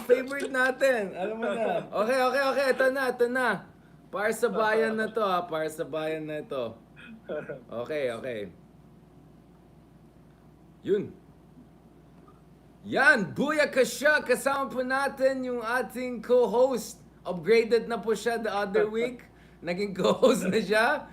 favorite natin. Alam mo na. Okay. Ito na. Para sa bayan na to, ha. Para sa bayan na to. Okay. Yun. Yan, booyaka siya. Kasama po natin yung ating co-host. Upgraded na po siya the other week. Naging co-host na siya.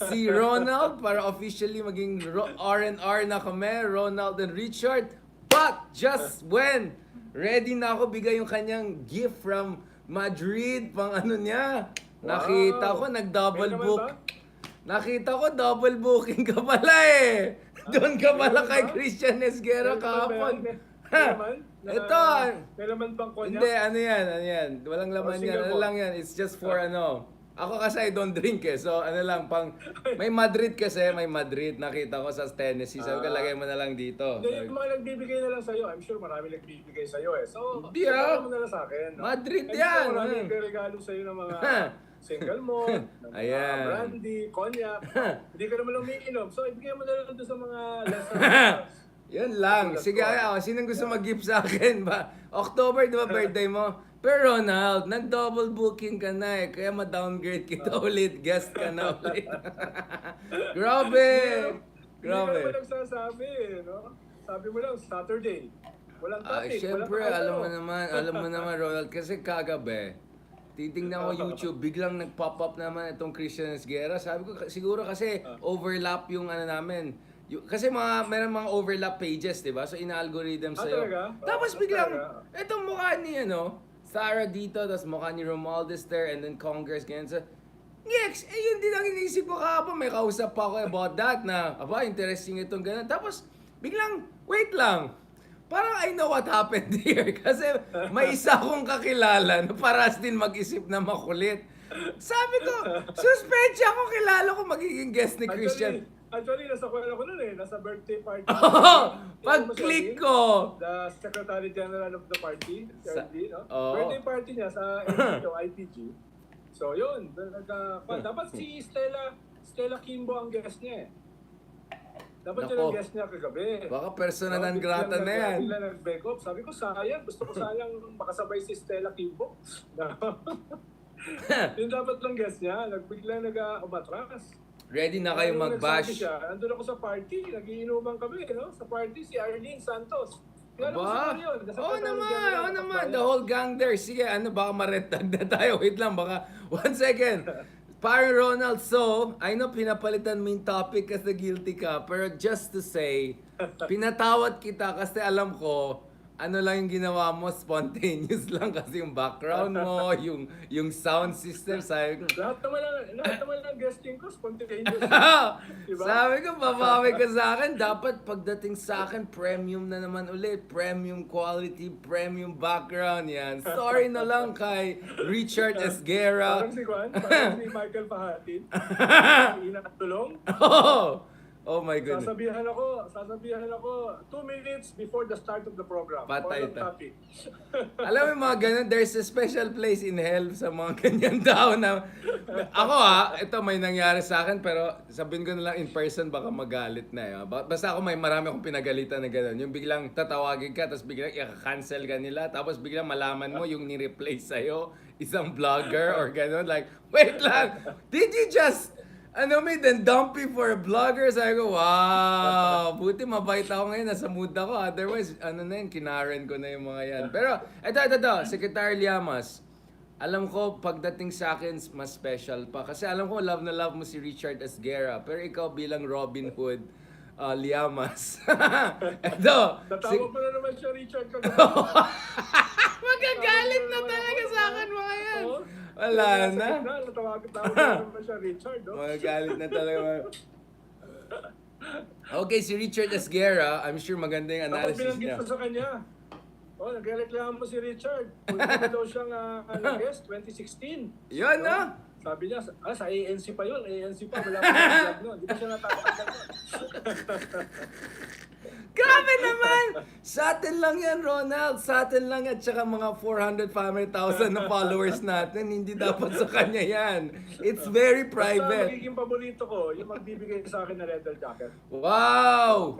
Si Ronald, para officially maging R&R na kami. Ronald and Richard. But just when ready na ako bigay yung kanyang gift from Madrid, pang ano niya. Nakita ko, nag-double book. Nakita ko, double booking ka pala eh. Doon ka pala kay Christian Esguerra kahapon. Ito. May laman bang konya? Hindi, ano yan. Walang laman yan. Ano lang yan, it's just for ano. Ako kasi I don't drink eh. So ano lang, may Madrid kasi, may Madrid. Nakita ko sa Tennessee. Sabi ko, lagay mo na lang dito. Hindi, yung mga nagbibigay na lang sa'yo. I'm sure marami nagbibigay sa'yo eh. So, hindi ah. mo na lang sa akin. No? Madrid I'm yan. Sure marami regalo sa'yo ng mga single malt, ng mga brandy, cognac. Hindi ka naman umiinom. So, ibigay mo na lang doon sa mga lesser. Yan lang. Sige, sinong gusto mag-gift sa akin ba? October, di ba birthday mo? Pero Ronald, nag-double booking ka na eh. Kaya ma-downgrade kita ulit. Guest ka na ulit. Grabe! Hindi ka naman nagsasabi eh. No? Sabi mo lang, Saturday. Walang topic. Siyempre, alam mo naman Ronald. Kasi kagabi, titingnan ko YouTube, biglang nag-pop up naman itong Christian Esguerra. Sabi ko, siguro kasi overlap yung ano namin. Kasi meron mga overlap pages, di ba? So, ina-algorithm sa'yo. Tapos biglang, itong mukha ni, SARA dito, tapos mukha ni ROMUALDEZ there, and then Congress, ganyan. So, yun din ang iniisip ko kahapon. May kausap pa ako about that na, interesting itong ganyan. Tapos, biglang, wait lang. Parang I know what happened here. Kasi may isa akong kakilala na paras din mag-isip na makulit. Sabi ko, suspecha ako, kilala ko magiging guest ni Christian. Actually, nasa kuwela ko nun eh. Nasa birthday party. Pag-click ko. The Secretary General of the party, CRD, no? Oh. Birthday party niya sa IPG. So, yun. Dapat si Stella Kimbo ang guest niya eh. Dapat yun ang guest niya kagabi. Baka persona non grata na yan. Bigla nag-back up. Sabi ko, sayang. Gusto ko sayang makasabay si Stella Kimbo. Yun dapat lang guest niya. Bigla nag-umatras. Ready na kayo mag-bash. Nandun ako sa party, nagiinuman kami, no? Sa party, si Arlene Santos. Aba? Oo naman. The whole gang there. Sige, baka maretag na tayo. Wait lang, baka 1 second. Parang Ronald, so, I know pinapalitan mo yung topic kasi guilty ka. Pero just to say, pinatawad kita kasi alam ko, ano lang yung ginawa mo, spontaneous lang kasi yung background mo, yung sound system, sabi ko. Lahat naman lang guesting ko, spontaneous. Diba? Sabi ko, babawi ka sa akin. Dapat pagdating sa akin, premium na naman ulit. Premium quality, premium background yan. Sorry na lang kay Richard Esguerra. Parang si Michael Pahatin. Inatulong. Oh my goodness. Sasabihan ako 2 minutes before the start of the program. Patay ta. Alam mo yung mga ganun, there's a special place in hell sa mga ganyan tao na... Ako ito may nangyari sa akin pero sabihin ko na lang in person baka magalit na. Basta ako marami akong pinagalitan na ganun. Yung biglang tatawagin ka tapos biglang i-cancel ka nila tapos biglang malaman mo yung ni-replace sa'yo isang vlogger or ganun. Like, wait lang, did you just... then dumpy for a vlogger. Sabi ko, wow, buti mabait ako ngayon, nasa mood ako. Otherwise, kinaren ko na yung mga yan. Pero, ito, Secretary Llamas, alam ko, pagdating sa akin, mas special pa. Kasi alam ko, love na love mo si Richard Esguerra. Pero ikaw bilang Robinhood, Llamas. Ito. Natawag mo na naman siya, Richard. Magagalit na talaga sa akin mga yan. Wala na. Natawag na naman siya, Richard. Magagalit na talaga. Okay, si Richard Esguerra, I'm sure maganda yung analysis niya. Tapos binanggit ko sa kanya. Nagreklamo si Richard. Kung hindi daw siyang guest, 2016. Yun, no? Sabi niya, sa ANC pa yun. ANC pa, wala pa yung vlog nun. Di ba siya natakot? Grabe naman! Sa atin lang yan, Ronald. Sa atin lang at saka mga 400,000 na followers natin. Hindi dapat sa kanya yan. It's very private. Basta magiging paborito ko, yung magbibigay sa akin na leather jacket. Wow!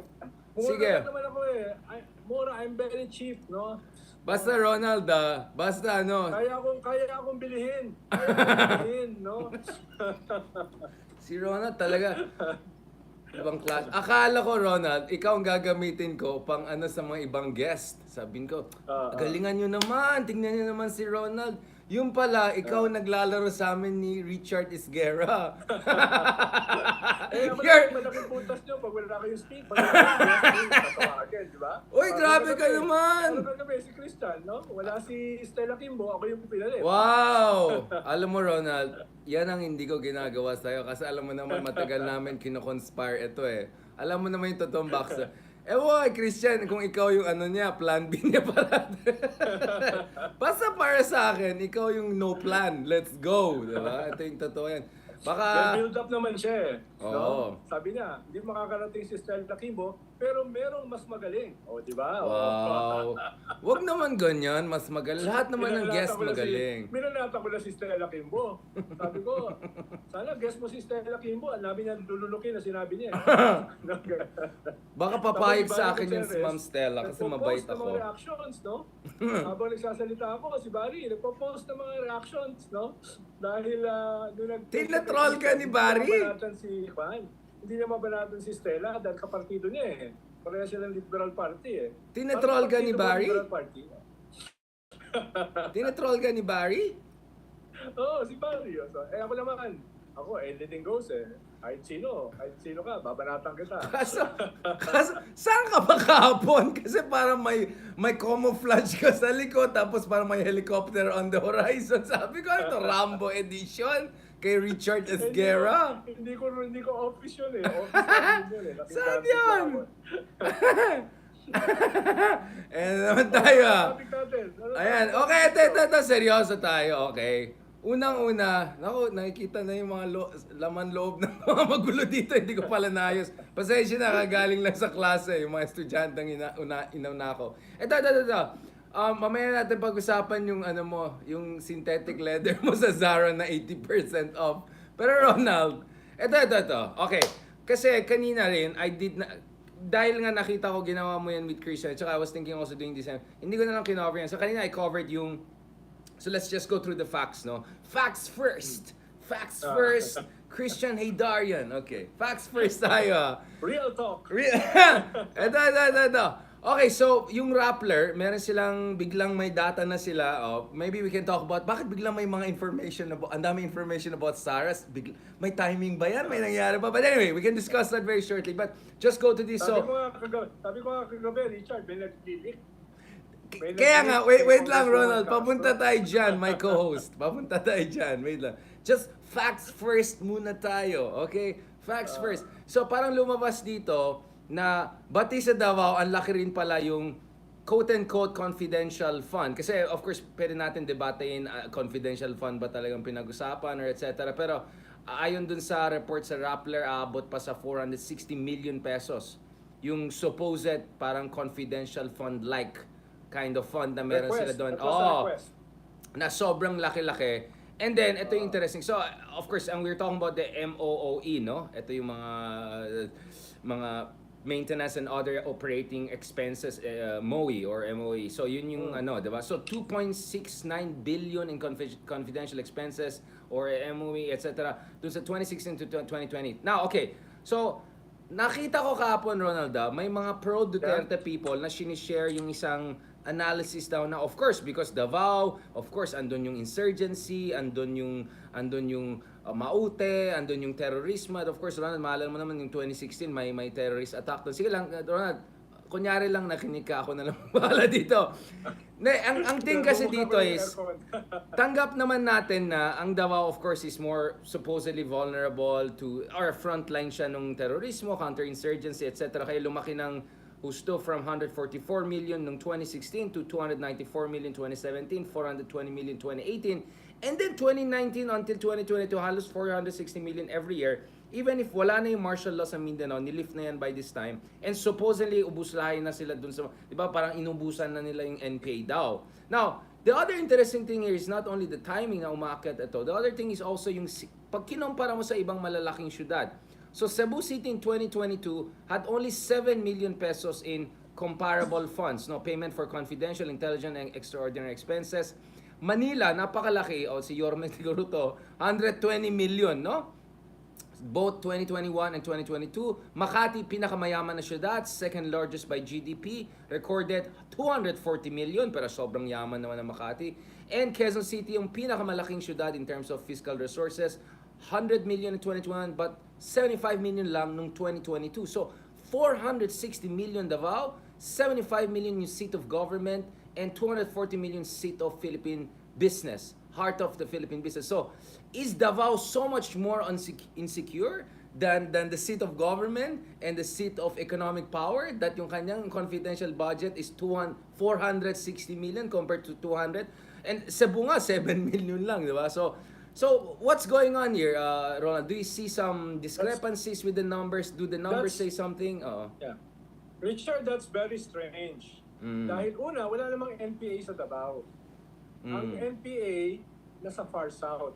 Sige. Mura naman ako eh. I'm very cheap, no? Basta Ronald, basta ano, Kaya akong bilhin. Kaya akong bilhin, no? si Ronald talaga, ibang class. Akala ko, Ronald, ikaw ang gagamitin ko pang ano sa mga ibang guest. Sabihin ko, galingan nyo naman, tingnan nyo naman si Ronald. Yung pala, ikaw naglalaro sa amin ni Richard Isguera. Malaking butas nyo pag wala kayong speak. Pag wala kayong tatawagan, di ba? Uy, grabe ka naman! Ano kagabi, si Christian, no? Wala si Stella Kimbo, ako yung pinalit. Wow! Alam mo, Ronald, yan ang hindi ko ginagawa sa'yo kasi alam mo naman matagal namin kino-conspire ito eh. Alam mo naman yung totoong boxer. Boy, Christian, kung ikaw yung ano niya, plan B niya pala. Basta para sa akin, ikaw yung no plan. Let's go. Diba? Ito yung totoo yan. Baka... build up naman siya eh. Oo. No? Sabi niya, hindi makakarating si Stella Kimbo, pero merong mas magaling. O, di ba? Wow. Wag naman ganyan, mas magaling. Lahat naman ng guest magaling. Minanata ko na si Stella Kimbo. Sabi ko, sana guest mo si Stella Kimbo. Ang namin niya lululukin na sinabi niya. Baka papayag sa akin yung si Ma'am Stella kasi mabait Nagpo-post ng mga ako. reactions, no? Habang nagsasalita ako, si Barry, nagpo-post ng mga reactions, no? Dahil, Tinatroll ka ni Barry? Hindi niya mabanatan si Stella dahil kapartido niya eh. Pareha silang Liberal Party eh. Tinatroll ka ni Barry? Liberal Party. Tinatroll ka ni Barry? Oo, si Barry. So, ako naman, ako, anything goes eh. Kahit sino ka, babanatan kita. Kaso, saan ka ba kahapon? Kasi parang may camouflage ka sa likod, tapos parang may helicopter on the horizon. Sabi ko, ito Rambo edition kay Richard Esguerra. Hindi ko office yun eh. Office yun eh. Saan yun? Naman tayo. Ayan, okay, ito, seryoso tayo, okay. Unang-una, naku, nakikita na yung mga laman loob ng mga magulo dito, hindi ko pala naayos. Pasensya na, kagaling lang sa klase, yung mga estudyantang inauna ko. Ito. Mamaya natin pag-usapan yung ano mo, yung synthetic leather mo sa SARA na 80% off. Pero Ronald, ito. Okay, kasi kanina rin, dahil nga nakita ko ginawa mo yan with Christian, tsaka I was thinking also doing this, hindi ko na lang kinover yan. So kanina I covered yung, so let's just go through the facts, no? Facts first. Christian Haydarian. Okay. Facts first tayo. Real talk. Ito. Okay, so yung Rappler, meron silang biglang may data na sila. Maybe we can talk about bakit biglang may mga information about, ang dami information about SARA. May timing ba yan? May nangyari ba? But anyway, we can discuss that very shortly. But just go to this. Sabi ko nga kagabi, Richard, may nag-click. Kaya nga, wait lang Ronald, papunta tayo dyan, my co-host. Papunta tayo dyan, wait lang. Just facts first muna tayo, okay? Facts first. So parang lumabas dito na bati sa Davao, ang laki rin pala yung quote-unquote confidential fund. Kasi of course, pwede natin debatein confidential fund ba talagang pinag-usapan or etc. Pero ayon dun sa report sa Rappler, aabot pa sa 460 million pesos. Yung supposed parang confidential fund-like kind of fund na meron sila doon. Na sobrang laki-laki. And then, ito yung interesting. So, of course, we're talking about the MOOE, no? Ito yung mga maintenance and other operating expenses, MOE or MOE. So, yun yung di ba? So, 2.69 billion in confidential expenses or MOE, etc. Doon sa 2016 to 2020. Now, okay. So, nakita ko kahapon, Ronald, may mga pro-Duterte people na sinishare yung isang analysis daw na of course because Davao, of course andun yung insurgency, andun yung Maute, andun yung terrorism. Of course, Ronald, maalala mo naman yung 2016 may terrorist attack doon. Sige lang, Ronald, kunyari lang nakinig ka, ako na lang bahala dito. Ang thing kasi dito is tanggap naman natin na ang Davao of course is more supposedly vulnerable to or frontline siya nung terrorismo, counterinsurgency, etc. Kaya lumaki ng husto from 144 million noong 2016 to 294 million 2017, 420 million 2018, and then 2019 until 2022 halos 460 million every year. Even if wala na yung martial law sa Mindanao, nilift na yan by this time, and supposedly ubuslahin na sila dun sa, di ba, parang inubusan na nila yung NPA daw. Now, the other interesting thing here is not only the timing na umakyat ito, the other thing is also yung, pag kinumpara mo sa ibang malalaking syudad. So Cebu City in 2022 had only 7 million pesos in comparable funds, no, payment for confidential, intelligent, and extraordinary expenses. Manila, napakalaki, si Yorme siguro to, 120 million, no? Both 2021 and 2022. Makati, pinakamayaman na syudad, second largest by GDP, recorded 240 million, pero sobrang yaman naman ng Makati. And Quezon City, yung pinakamalaking syudad in terms of fiscal resources, 100 million in 2021, but 75 million lang nung 2022. So, 460 million Davao, 75 million yung seat of government, and 240 million seat of Philippine business, heart of the Philippine business. So, is Davao so much more insecure than the seat of government and the seat of economic power that yung kanyang confidential budget is 460 million compared to 200? And Cebu nga, 7 million lang, di ba? So what's going on here, Ronald? Do you see some discrepancies with the numbers? Do the numbers say something? Yeah. Richard, that's very strange. Dahil una, wala namang NPA sa Davao. Ang NPA nasa far south,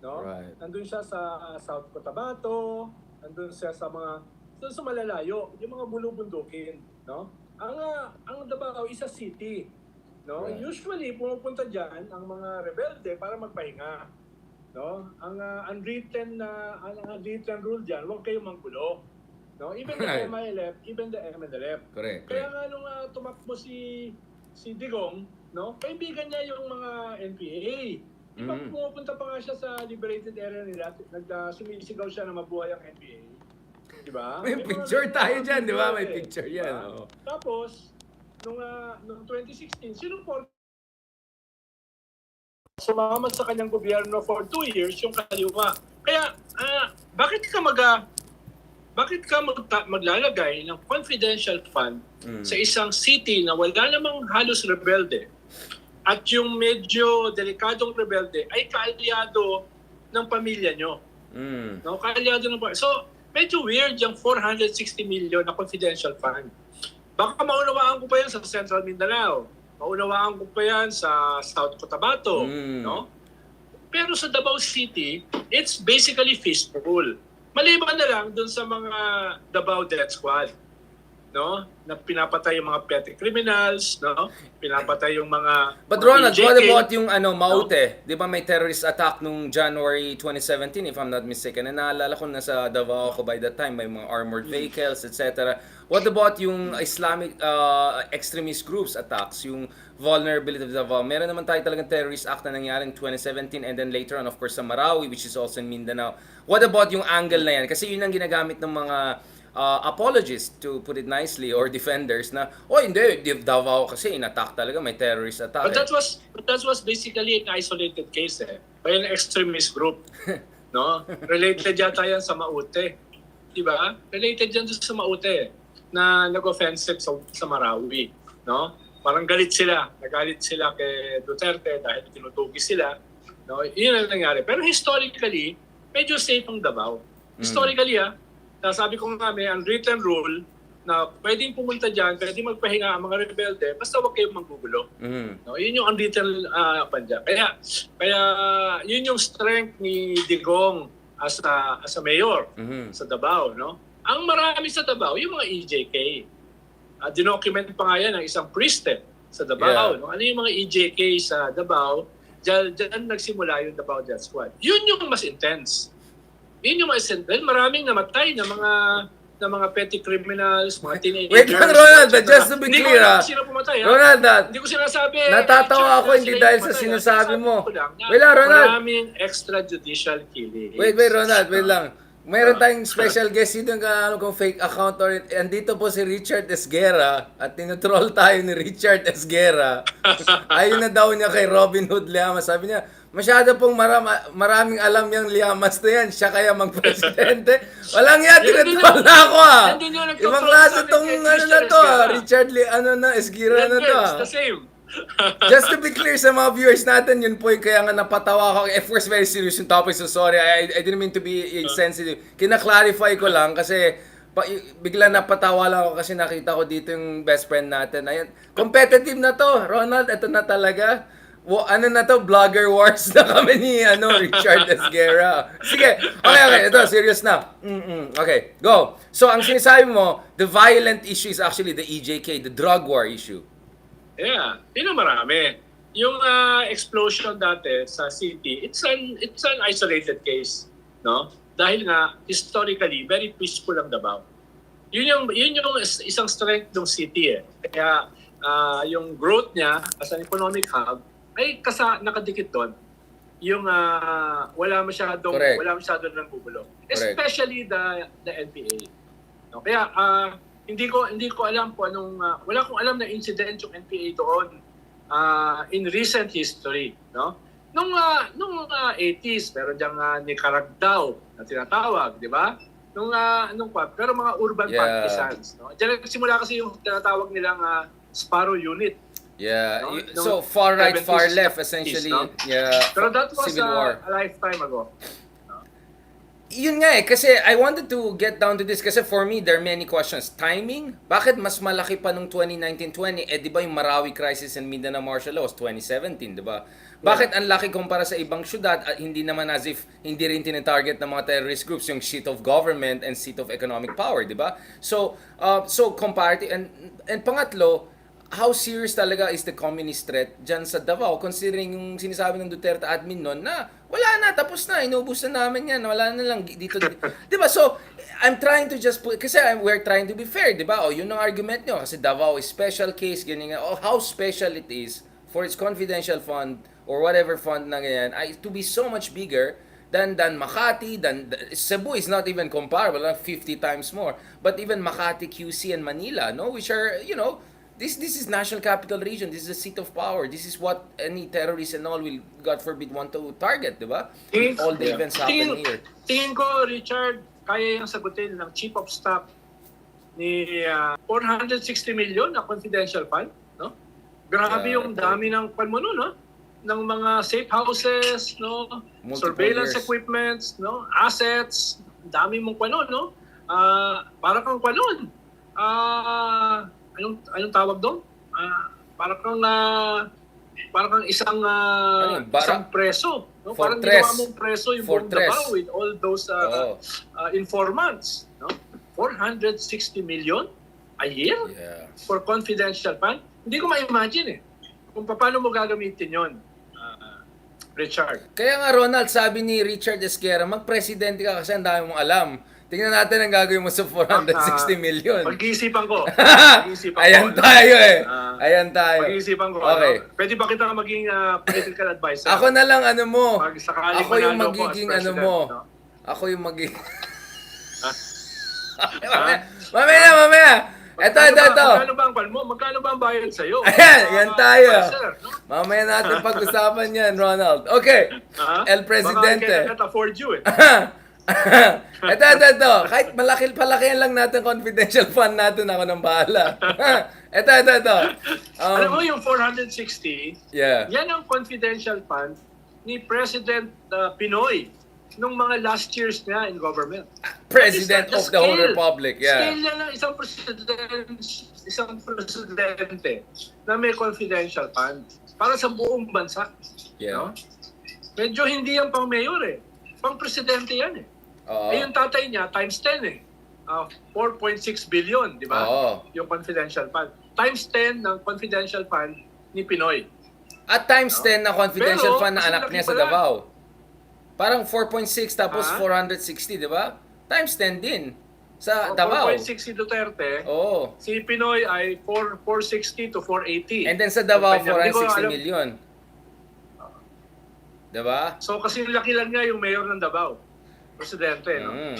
no? Right. Nandun siya sa South Cotabato, nandun siya sa sa malalayo, yung mga bulubundukin, no? Ang Davao is a city, no? Right. Usually pumupunta diyan ang mga rebelde para magpahinga, no? Ang unwritten rule diyan, huwag kayong manggulo. No, even the MILF, even the MNLF. Correct. Kaya nga nung tumakbo si Digong, no, kaibigan niya yung mga NPA. Di ba pumupunta pa nga siya sa liberated area nila, sumisigaw siya na mabuhay ang NPA. Di ba? May picture tayo dyan, di ba? May picture yan. Diba? Tapos, nung 2016, sinong sumamad sa kanyang gobyerno for 2 years yung kaliwa. Kaya, bakit ka maglalagay ng confidential fund sa isang city na wala namang halos rebelde at yung medyo delikadong rebelde ay kaalyado ng pamilya nyo? No? Kaalyado ng pamilya. So, medyo weird yung 460 million na confidential fund. Baka maunawaan ko pa yan sa Central Mindanao. Maunawaan ko pa yan sa South Cotabato. No? Pero sa Davao City, it's basically fistful. Maliban na lang dun sa mga Davao Death Squad, no? Na pinapatay yung mga petty criminals, no? Pinapatay yung mga But Ronald, EJK, what about yung Maute? No? Di ba may terrorist attack nung January 2017 if I'm not mistaken? Na naalala ko na sa Davao ako by that time, may mga armored vehicles, etc. What about yung Islamic extremist groups attacks, yung vulnerability of Davao? Meron naman tayo talagang terrorist act na nangyari in 2017 and then later on of course sa Marawi which is also in Mindanao. What about yung angle na yan? Kasi yun ang ginagamit ng mga apologists, to put it nicely, or defenders na, hindi, Davao kasi in-attack talaga, may terrorist attack. But that was basically an isolated case by an extremist group. No? Related yata yan sa Maute. Diba? Related yan sa Maute na nag-offensive sa Marawi. No? Parang nagalit sila kay Duterte dahil tinutugis sila. No? Yun ang nangyari. Pero historically, medyo safe ang Davao. Historically, sabi ko nga may unwritten rule na pwedeng pumunta dyan, pwedeng magpahinga ang mga rebelde, basta huwag kayong manggugulo. No? Yun yung unwritten panja. Kaya yun yung strength ni Digong as a mayor sa Davao. No? Ang marami sa Davao, yung mga EJK. Dinocument pa nga yan ng isang priest sa Davao. Yeah. No? Ano yung mga EJK sa Davao? Diyan nagsimula yung Davao Death Squad. Yun yung mas intense. Yun yung mas intense. Maraming namatay na mga petty criminals, mga teenagers. Wait lang, Ronald, just to be clear, Ronald, hindi ko sinasabi. Natatawa ako hindi dahil sa sinasabi mo. Wait lang, Ronald. Maraming extrajudicial killing. Wait, Ronald, wait lang. Mayroon tayong special guest dito kung fake account or andito po si Richard Esguerra at tinutroll tayo ni Richard Esguerra. Ayun na daw niya kay Robinhood Llamas. Sabi niya, masyado pong maraming alam yung Llamas na yan. Siya kaya mag-presidente. Walang yan, tinutroll na ako Ibang klase tong na to Richard Esguerra na to It's the same. Just to be clear sa mga viewers natin, yun po yung kaya nga napatawa ako. Of course, very serious yung topic, so sorry. I didn't mean to be insensitive. Kina-clarify ko lang kasi bigla napatawa lang ako kasi nakita ko dito yung best friend natin. Ayan, competitive na to. Ronald, ito na talaga. Ano na to, vlogger wars na kami ni Richard Esguerra. Sige, okay, ito, serious na. Okay, go. So, ang sinasabi mo, the violent issue is actually the EJK, the drug war issue. Yeah, yun ang marami. Yung explosion dati sa city, it's an isolated case, no? Dahil nga historically very peaceful ang Davao. Yun yung isang strength ng city eh. Kaya yung growth niya as an economic hub ay nakadikit doon. Yung wala masyadong nang bubulo. Especially the NPA. No? Kaya hindi ko alam po wala akong alam na incident yung NPA doon in recent history, no? Nung 80s, meron diyang Nicaragdao na tinatawag, di ba? Pero mga urban partisans, no? Diyan nagsimula kasi yung tinatawag nilang Sparrow Unit. Yeah, no? So far right, far left, essentially. No? Yeah, pero that was Civil War. A lifetime ago. Yun nga kasi I wanted to get down to this kasi for me, there are many questions. Timing? Bakit mas malaki pa nung 2019-20? Di ba yung Marawi crisis and Mindanao martial law was 2017, di ba? Bakit ang laki kumpara sa ibang syudad at hindi naman as if hindi rin tinatarget ng mga terrorist groups yung seat of government and seat of economic power, di ba? So comparative and pangatlo, how serious talaga is the communist threat dyan sa Davao considering yung sinasabi ng Duterte admin noon na wala na, tapos na, inubos na namin yan, wala na lang dito. Di ba? So, I'm trying to just put, kasi we're trying to be fair, di ba? Yun ang argument nyo, kasi Davao is special case, ganyan nga. How special it is for its confidential fund or whatever fund na ganyan, to be so much bigger than Makati, Cebu is not even comparable, 50 times more. But even Makati, QC, and Manila, no? Which are, This is national capital region. This is a seat of power. This is what any terrorist and all will, God forbid, want to target, di ba? All the events happen here. Tingin ko, Richard, kaya yung sagutin ng Chief of Staff ni 460 million na confidential fund, no? Grabe yung dami ng palmuno, no? Ng mga safe houses, no? Surveillance equipments, no? Assets, dami mong panon, no? Para kang panon. Anong tawag doon? Parang isang preso. No? Parang ginawa mong preso yung buong Davao with all those informants. No? 460 million a year for confidential fund? Hindi ko ma-imagine kung paano mo gagamitin yon, Richard. Kaya nga Ronald, sabi ni Richard Esguerra, mag-presidente ka kasi ang dami mong alam. Tingnan natin ang gagawin mo sa 460 million. Pag-iisipan ko. Ayan tayo Ayan tayo. Pag-iisipan ko. Okay. Pwede ba kita maging political advisor? Ako na lang mo. Ako yung magiging mo. No? Ako yung magiging... Mamaya. Ito. Magkano ba ang bayad sa'yo? Ayan, yan tayo. Mamaya natin pag-usapan yan, Ronald. Okay. El Presidente. Baka I cannot afford you Ito. Kahit palakihan lang natin confidential fund natin, ako nang bahala. Ito. Alam mo yung 460, yan ang confidential fund ni President Pinoy nung mga last years niya in government. President of the whole republic, Scale niya ng isang presidente na may confidential fund para sa buong bansa. No? Medyo hindi yan pang mayor pang presidente yan yung tatay niya, times 10 4.6 billion, di ba? Yung confidential fund. Times 10 ng confidential fund ni Pinoy. At times 10 na confidential fund ng anak niya sa Davao. Parang 4.6 tapos 460, di ba? Times 10 din sa Davao. 4.6 si Duterte. Si Pinoy ay 460 to 480. And then sa Davao, 460 million. Di ba? So kasi laki lang nga yung mayor ng Davao. Presidente, no?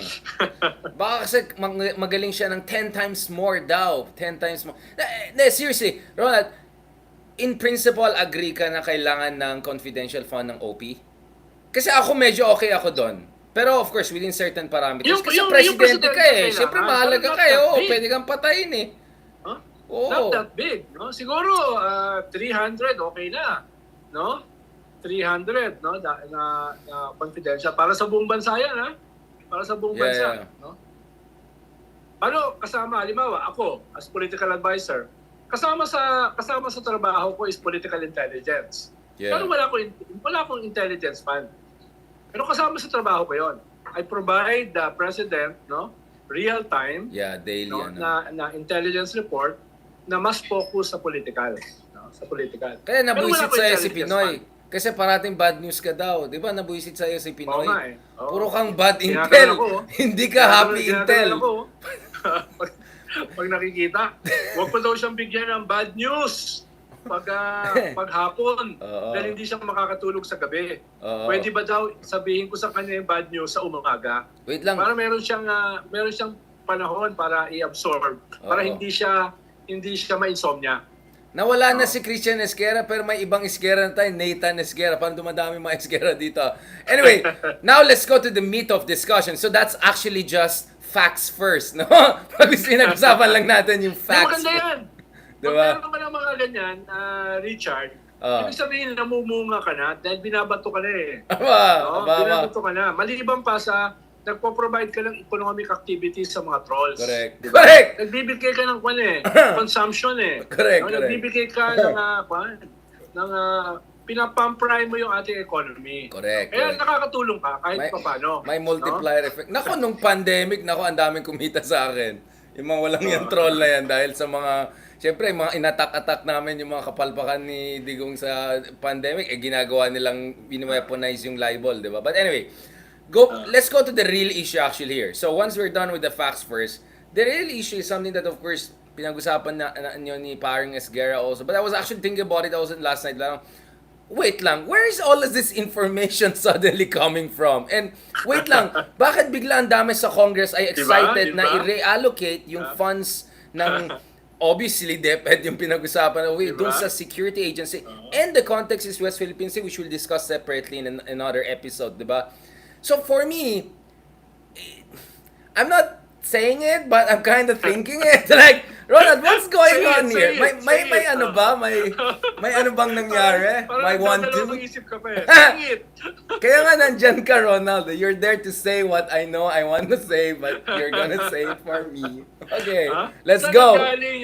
Baka kasi magaling siya ng 10 times more daw. 10 times more. Seriously, Ronald, in principle, agree ka na kailangan ng confidential fund ng OP? Kasi ako medyo okay ako doon. Pero of course, within certain parameters. Kasi presidente ka Siyempre mahalaga ka pwede kang patayin Not that big, no? Siguro 300 okay na, no? 300 no na confidential para sa buong bansa yan para sa buong bansa no. Paano kasama halimbawa ako as political advisor kasama sa trabaho ko is political intelligence. Yeah. Pero wala akong intelligence fund. Pero kasama sa trabaho ko 'yon. I provide the president, no, real time, daily no, na intelligence report na mas focus sa political, no, sa political. Kaya Pero wala nabuisit akong sa'yo si intelligence Pinoy. fund. Kasi parating bad news ka daw. Di ba nabuisit sa'yo si Pinoy? Oo nga eh. Oo. Puro kang bad Tinatanan intel. ako, oh. Hindi ka happy intel. Ako, pag nakikita, huwag ko daw siyang bigyan ng bad news paghapon. Dahil hindi siya makakatulog sa gabi. Pwede ba daw sabihin ko sa kanya yung bad news sa umaga? Wait lang. Para meron siyang panahon para i-absorb. Para hindi siya ma-insomnia. Nawala na si Christian Esquera pero may ibang Esquera na tayo, Nathan Esquera. Parang dumadami mga Esquera dito. Anyway, now let's go to the meat of discussion. So that's actually just facts first, no? Pag sinag-usapan lang natin yung facts. Maganda yan. Diba? Pag meron ka ng mga ganyan, Richard, ibig sabihin namumunga ka na dahil binabato ka na eh. Binabato ka na. Maliban pa sa nagpo-provide ka ng economic activities sa mga trolls. Correct. Diba? Correct! Nagbibigay ka ng consumption eh. Correct. Nagbibigay ka ng pinapamprime mo yung ating economy. Correct. Kaya nakakatulong ka kahit pa paano. May multiplier effect. Nako, nung pandemic, ang daming kumita sa akin. Yung mga walang yan troll na yan dahil sa mga, syempre, mga inatak-atak namin yung mga kapalpakan ni Digong sa pandemic, ginagawa nilang weaponize yung libel, di ba? But anyway, let's go to the real issue actually here. So once we're done with the facts first, the real issue is something that of course pinag-usapan na nyo ni Paring Esguerra also. But I was actually thinking about it also last night lang. Wait lang, where is all of this information suddenly coming from? And wait lang, bakit bigla ang dami sa Congress ay excited na i-reallocate yung funds ng obviously DepEd yung pinag-usapan dun sa security agency. And the context is West Philippine Sea, which we'll discuss separately in another episode, diba? So for me, I'm not saying it, but I'm kind of thinking it. Like, Ronald, what's going on here? May ano ba? May ano bang nangyari? May want to? Isip ka pa eh. Kaya nga nandyan ka, Ronald. You're there to say what I know I want to say, but you're gonna say it for me. Okay, let's go.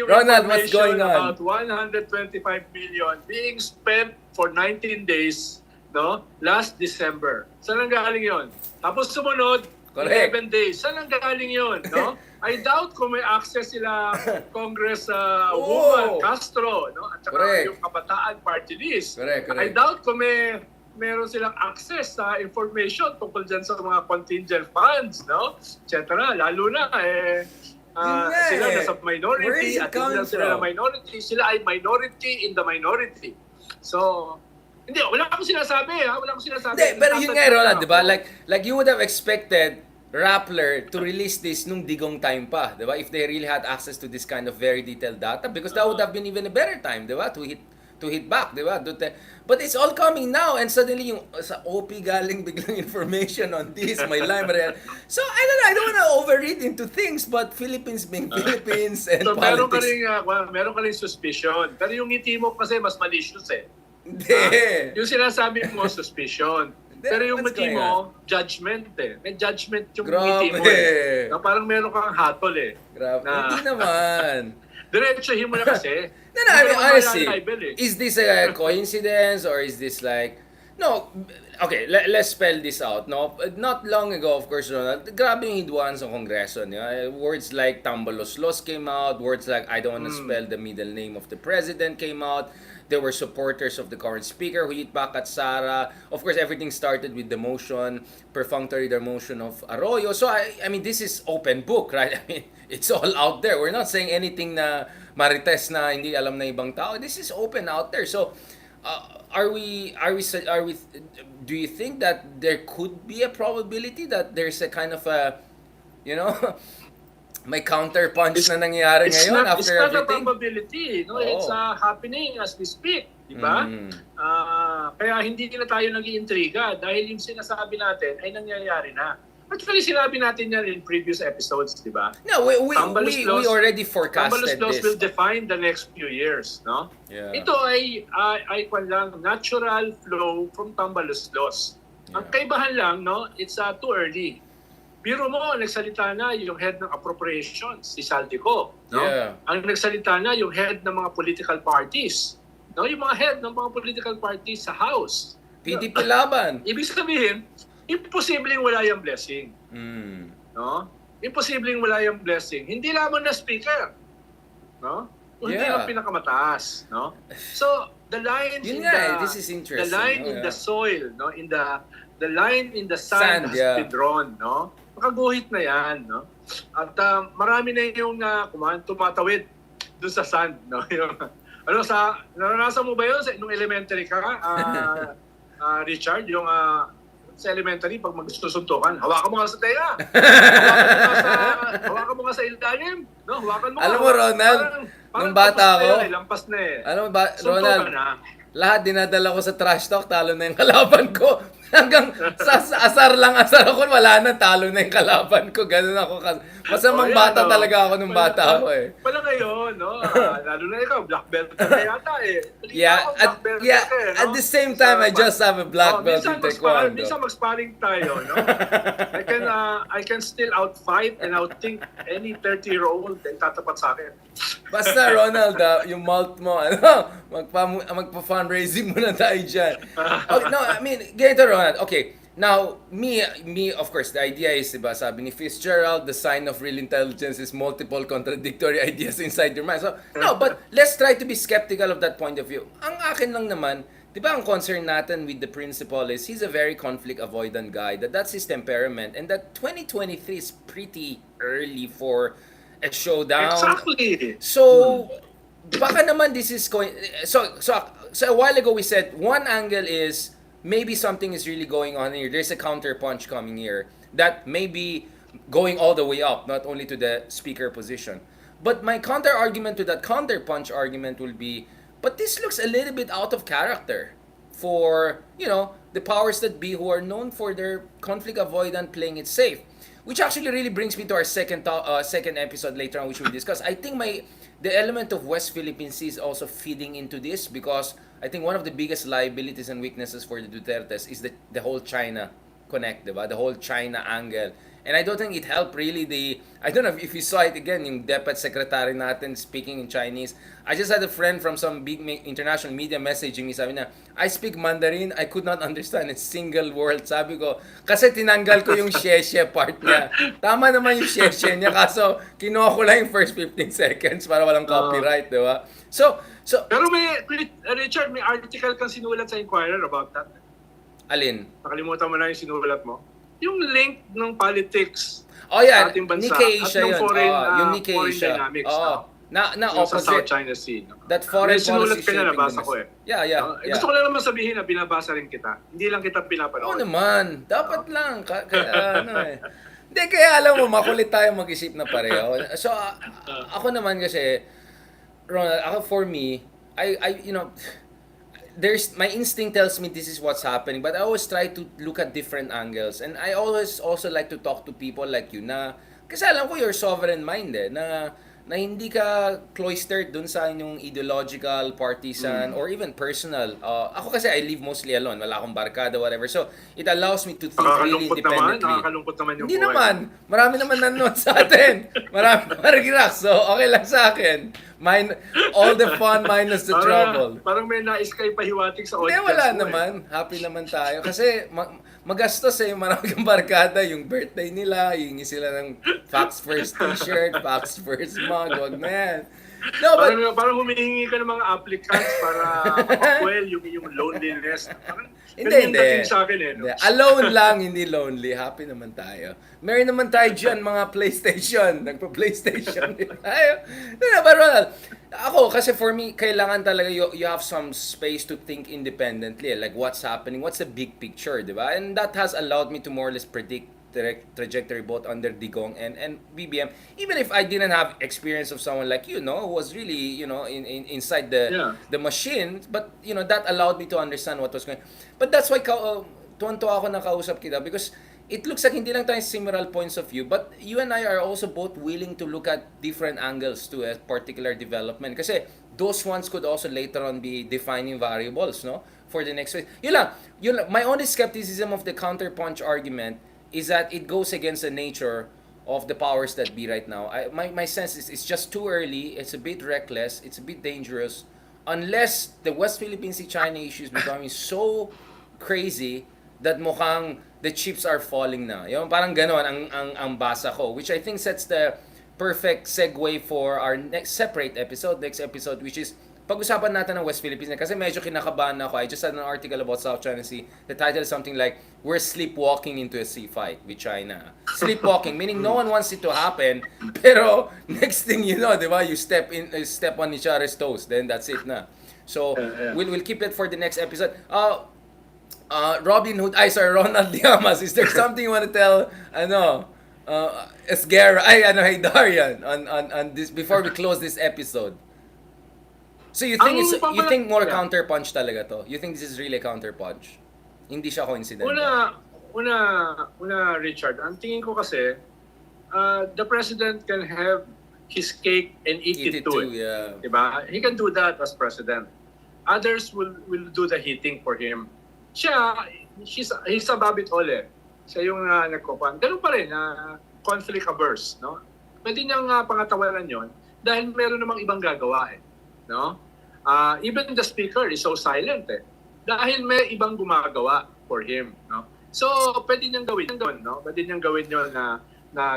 Ronald, what's going on? About 125 million being spent for 19 days, no? Last December. Saan ang galing yun? Tapos sumunod, 11 days. Saan ang galing yun, no? I doubt kung may access sila Congress woman Castro, no? At saka yung Kabataan Party List. I doubt kung meron silang access sa information tungkol dyan sa mga contingent funds, no? Et cetera. Lalo na, sila nasa minority at hindi lang sila na minority. Sila ay minority in the minority. So, hindi, wala akong sinasabi, ha? Wala akong sinasabi. Hindi, pero yun nga, Ronald, di ba? Like you would have expected Rappler to release this nung Digong time pa, di ba? If they really had access to this kind of very detailed data, because that would have been even a better time, di ba? To hit back, di ba? But it's all coming now, and suddenly yung sa OP galing biglang information on this, may line, so I don't want to overread into things, but Philippines being Philippines and so, politics. Meron ka rin suspicion. Pero yung ngiti mo kasi mas malicious eh. Hindi. Yung sinasabi mo, suspicion. Pero yung ngiti mo, judgment eh. May judgment yung ngiti mo eh. Na parang meron kang hatol eh. Grabe. Hindi naman. Diretsohin mo na kasi. No, I mean, honestly, is this a coincidence or is this like... No, okay, let's spell this out. No, not long ago, of course, Ronald, grabe yung hidwaan sa Kongreso. Words like tambalos-los came out. Words like I don't want to spell the middle name of the president came out. There were supporters of the current speaker who hit back at SARA. Of course, everything started with the motion, perfunctory the motion of Arroyo. So, I mean, this is open book, right? I mean, it's all out there. We're not saying anything na marites na hindi alam na ibang tao. This is open out there. So, do you think that there could be a probability that there's a kind of a, may counter punch na nangyayari ngayon after everything? It's not a probability. No? It's happening as we speak. Diba? Kaya hindi na tayo nag-iintriga dahil yung sinasabi natin ay nangyayari na. Actually, sinabi natin yan in previous episodes, di ba? No, we already forecasted this. Tambalos laws will define the next few years, no? Yeah. Ito ay lang natural flow from Tambalos laws. Ang kaibahan lang, no, it's too early. Biro mo, nagsalita na yung head ng appropriations, si Saldico, no? Yeah. Ang nagsalita na yung head ng mga political parties. no, yung mga head ng mga political parties sa House. PDP laban. Ibig sabihin, imposibleng wala yung blessing. No? Imposibleng wala yung blessing. Hindi lamang na speaker. No? Kung hindi lang pinakamataas, no? So, the lines Yun in nga, the this is interesting. the line in the soil, no? In the line in the sand, has been drawn, no? Makaguhit na 'yan, no? At marami na yung tumatawid doon sa sand, no? Yung, naranasan mo ba 'yun nung elementary ka, Richard, yung sa elementary, pag magsusuntukan, hawakan mo nga sa tenga. Hawakan mo nga sa ilalim. No? Hawakan mo Alam mo, Ronald, nung bata ako, lampas na eh. Alam mo ba, Ronald, lahat dinadala ko sa trash talk, talo na yung kalaban ko. Hanggang sa asar ako, wala na, talo na yung kalaban ko. Ganun ako. Masamang bata talaga ako nung bata ako eh. Pala ngayon, no? Lalo na ikaw, black belt ka na yata eh. At the same time, I just have a black belt in taekwondo. Minsan mag-sparring tayo, no? I can still outfight and outthink any 30-year-old na tatapat sa akin. Basta, Ronald, yung mouth mo, magpa-fundraising muna tayo dyan. Okay, no, I mean, ganito, Ronald. Okay, now, me, of course, the idea is, diba, sabi ni Fitzgerald, the sign of real intelligence is multiple contradictory ideas inside your mind. So, no, but let's try to be skeptical of that point of view. Ang akin lang naman, di ba ang concern natin with the principal is he's a very conflict-avoidant guy, that's his temperament, and that 2023 is pretty early for a showdown. Exactly. So, baka naman this is going... So a while ago we said one angle is maybe something is really going on here. There's a counter punch coming here that may be going all the way up, not only to the speaker position. But my counter argument to that counter punch argument will be, but this looks a little bit out of character for, the powers that be who are known for their conflict avoidant, playing it safe. Which actually really brings me to our second episode later on, which we'll discuss. I think the element of West Philippine Sea is also feeding into this, because I think one of the biggest liabilities and weaknesses for the Dutertes is the whole China connect, diba? The whole China angle. And I don't think it helped really I don't know if you saw it again, yung DepEd secretary natin speaking in Chinese. I just had a friend from some big international media messaging me, sabi na, I speak Mandarin, I could not understand a single word. Sabi ko, kasi tinanggal ko yung sheshe part niya. Tama naman yung sheshe niya, kaso kinuha ko lang yung first 15 seconds para walang copyright, di ba? So, pero Richard, may article kang sinulat sa Inquirer about that. Alin? Nakalimutan mo na yung sinulat mo? Yung link ng politics sa ating bansa Nikkei at Asia ng yun. foreign Foreign dynamics. Na sa opposite. South China Sea. That foreign sinulat policy ka na, shaping nabasa ko eh. Yeah. Gusto ko lang naman sabihin na binabasa rin kita. Hindi lang kita pinapanood. Oo naman. Dapat lang. Hindi, kaya alam mo, makulit tayo mag-isip na pareho. So, ako naman kasi, Ronald, for me, my instinct tells me this is what's happening, but I always try to look at different angles, and I always also like to talk to people like you na, kasi alam ko you're sovereign minded, na hindi ka cloistered dun sa inyong ideological, partisan, or even personal. Ako kasi I live mostly alone, wala akong barkada, whatever, so it allows me to think really independently. Nakakalungkot naman yung Hindi buhay. naman, marami naman nanonood sa atin, marami maragirax, so okay lang sa akin. All the fun minus the trouble. Parang may nais kayo pahiwatig sa Hindi, audience. wala naman. Happy naman tayo. Kasi magastos marami kang barkada. Yung birthday nila, hingi sila ng Facts First t-shirt, Facts First mug, wag na yan. No, but... Parang humihingi ka ng mga applicants para mapakwell yung loneliness. Hindi. Sa akin, no? Alone lang, hindi lonely. Happy naman tayo. Meron naman tayo dyan, mga PlayStation. Nagpa-PlayStation din tayo. But Ronald, ako, kasi for me, kailangan talaga you have some space to think independently. Like what's happening, what's the big picture, di ba? And that has allowed me to more or less predict trajectory both under Digong and BBM, even if I didn't have experience of someone like who was really inside the machine, but that allowed me to understand what was going. But that's why tuwan-tuwa ako nakausap kita, because it looks like hindi lang tayo similar points of view, but you and I are also both willing to look at different angles to a particular development, kasi those ones could also later on be defining variables, no, for the next phase. Yun lang. My only skepticism of the counterpunch argument is that it goes against the nature of the powers that be right now. My sense is it's just too early, it's a bit reckless, it's a bit dangerous. unless the West Philippine Sea-China issue is becoming so crazy that mukhang the chips are falling na. Yung parang ganon ang basa ko, which I think sets the perfect segue for our next episode, which is pag-usapan natin ng West Philippines kasi medyo kinakabahan ako. I just had an article about South China Sea. The title is something like, "We're sleepwalking into a sea fight with China." Sleepwalking, meaning no one wants it to happen, pero next thing you know, di ba, you step on each other's toes, then that's it na. So, we'll keep it for the next episode. Ronald Llamas, is there something you want to tell, Esguerra, hey Darian, on this, before we close this episode? So you think more counter-punch talaga to? You think this is really a counter-punch? Hindi siya coincident? Una, Richard, ang tingin ko kasi, the president can have his cake and eat it too. Yeah. Diba? He can do that as president. Others will do the hitting for him. He's above it all eh. Siya yung nagkukuhan. Ganun pa rin, conflict averse. No? Pwede niyang pangatawanan yon dahil meron namang ibang gagawa eh. No? Even the speaker is so silent eh. Dahil may ibang gumagawa for him. No? So, pwede niyang gawin yun. No? Pwede niyang gawin yun na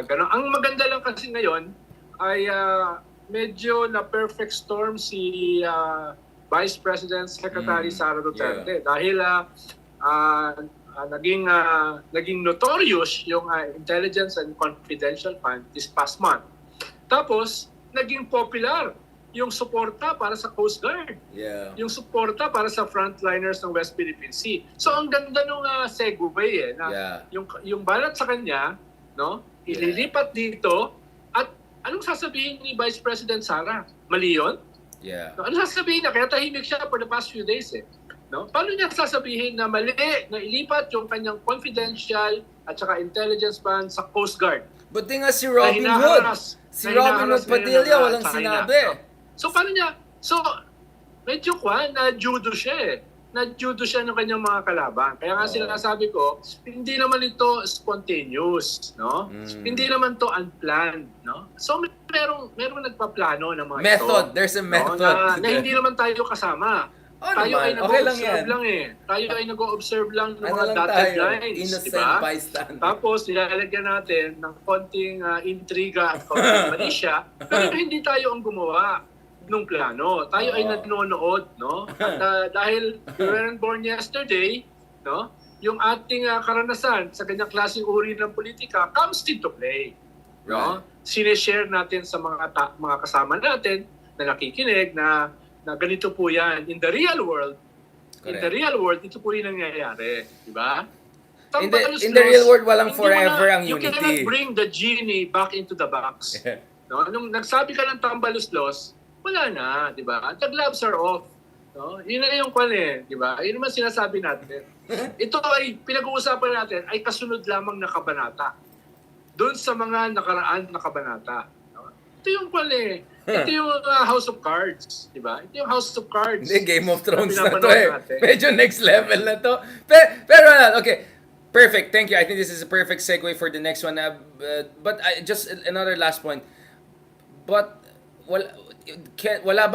gano'n. Ang maganda lang kasi ngayon ay medyo na perfect storm si Vice President Secretary SARA Duterte. Dahil naging notorious yung Intelligence and Confidential Fund this past month. Tapos, naging popular yung suporta para sa Coast Guard. Yeah. Yung suporta para sa frontliners ng West Philippine Sea. So ang ganda nung segue na yung balat sa kanya, no? Ililipat dito at anong sasabihin ni Vice President Sara? Mali yun? Yeah. No, ano sasabihin niya? Kaya tahimik siya for the past few days eh. No? Paano niya sasabihin na mali na ilipat yung kanyang confidential at saka intelligence fund sa Coast Guard? Buti nga si Robinhood. Si Robinhood Padilla walang sinabi. No? So paano niya? So medyo na-judo siya eh. Na-judo siya ng kanyang mga kalaban. Kaya nga sinasabi ko, hindi naman ito spontaneous, no? Hindi naman to unplanned, no? So merong nagpaplano ng mga method. ito. There's a method. No? Na hindi naman tayo kasama. Tayo ay nag-o-observe lang eh. Tayo ay nag-o-observe lang ng mga dotted lines. Innocent diba? bystander. Tapos nilalagyan natin ng konting intriga at konting malisya. Pero hindi tayo ang gumawa nung plano. Tayo ay nanonood, no? At dahil we weren't born yesterday, no? Yung ating karanasan sa ganyang klaseng uri ng politika comes into play. No? Sineshare natin sa mga kasama natin na nakikinig na ganito po yan. In the real world, ito po yung nangyayari. Di ba? In the real world, walang forever ang unity. You cannot bring the genie back into the box. No? Nung nagsabi ka ng tambaluslos, wala na, di ba? The gloves are off. No? Yun na yung di ba? Yun naman sinasabi natin. Ito ay, pinag-uusapan natin, ay kasunod lamang na kabanata. Doon sa mga nakaraan na kabanata. No? Ito yung Ito yung House of Cards, di ba? Ito yung House of Cards. Hindi, Game of Thrones na to eh. Medyo next level na to. Pero okay. Perfect. Thank you. I think this is a perfect segue for the next one. But just another last point. But wala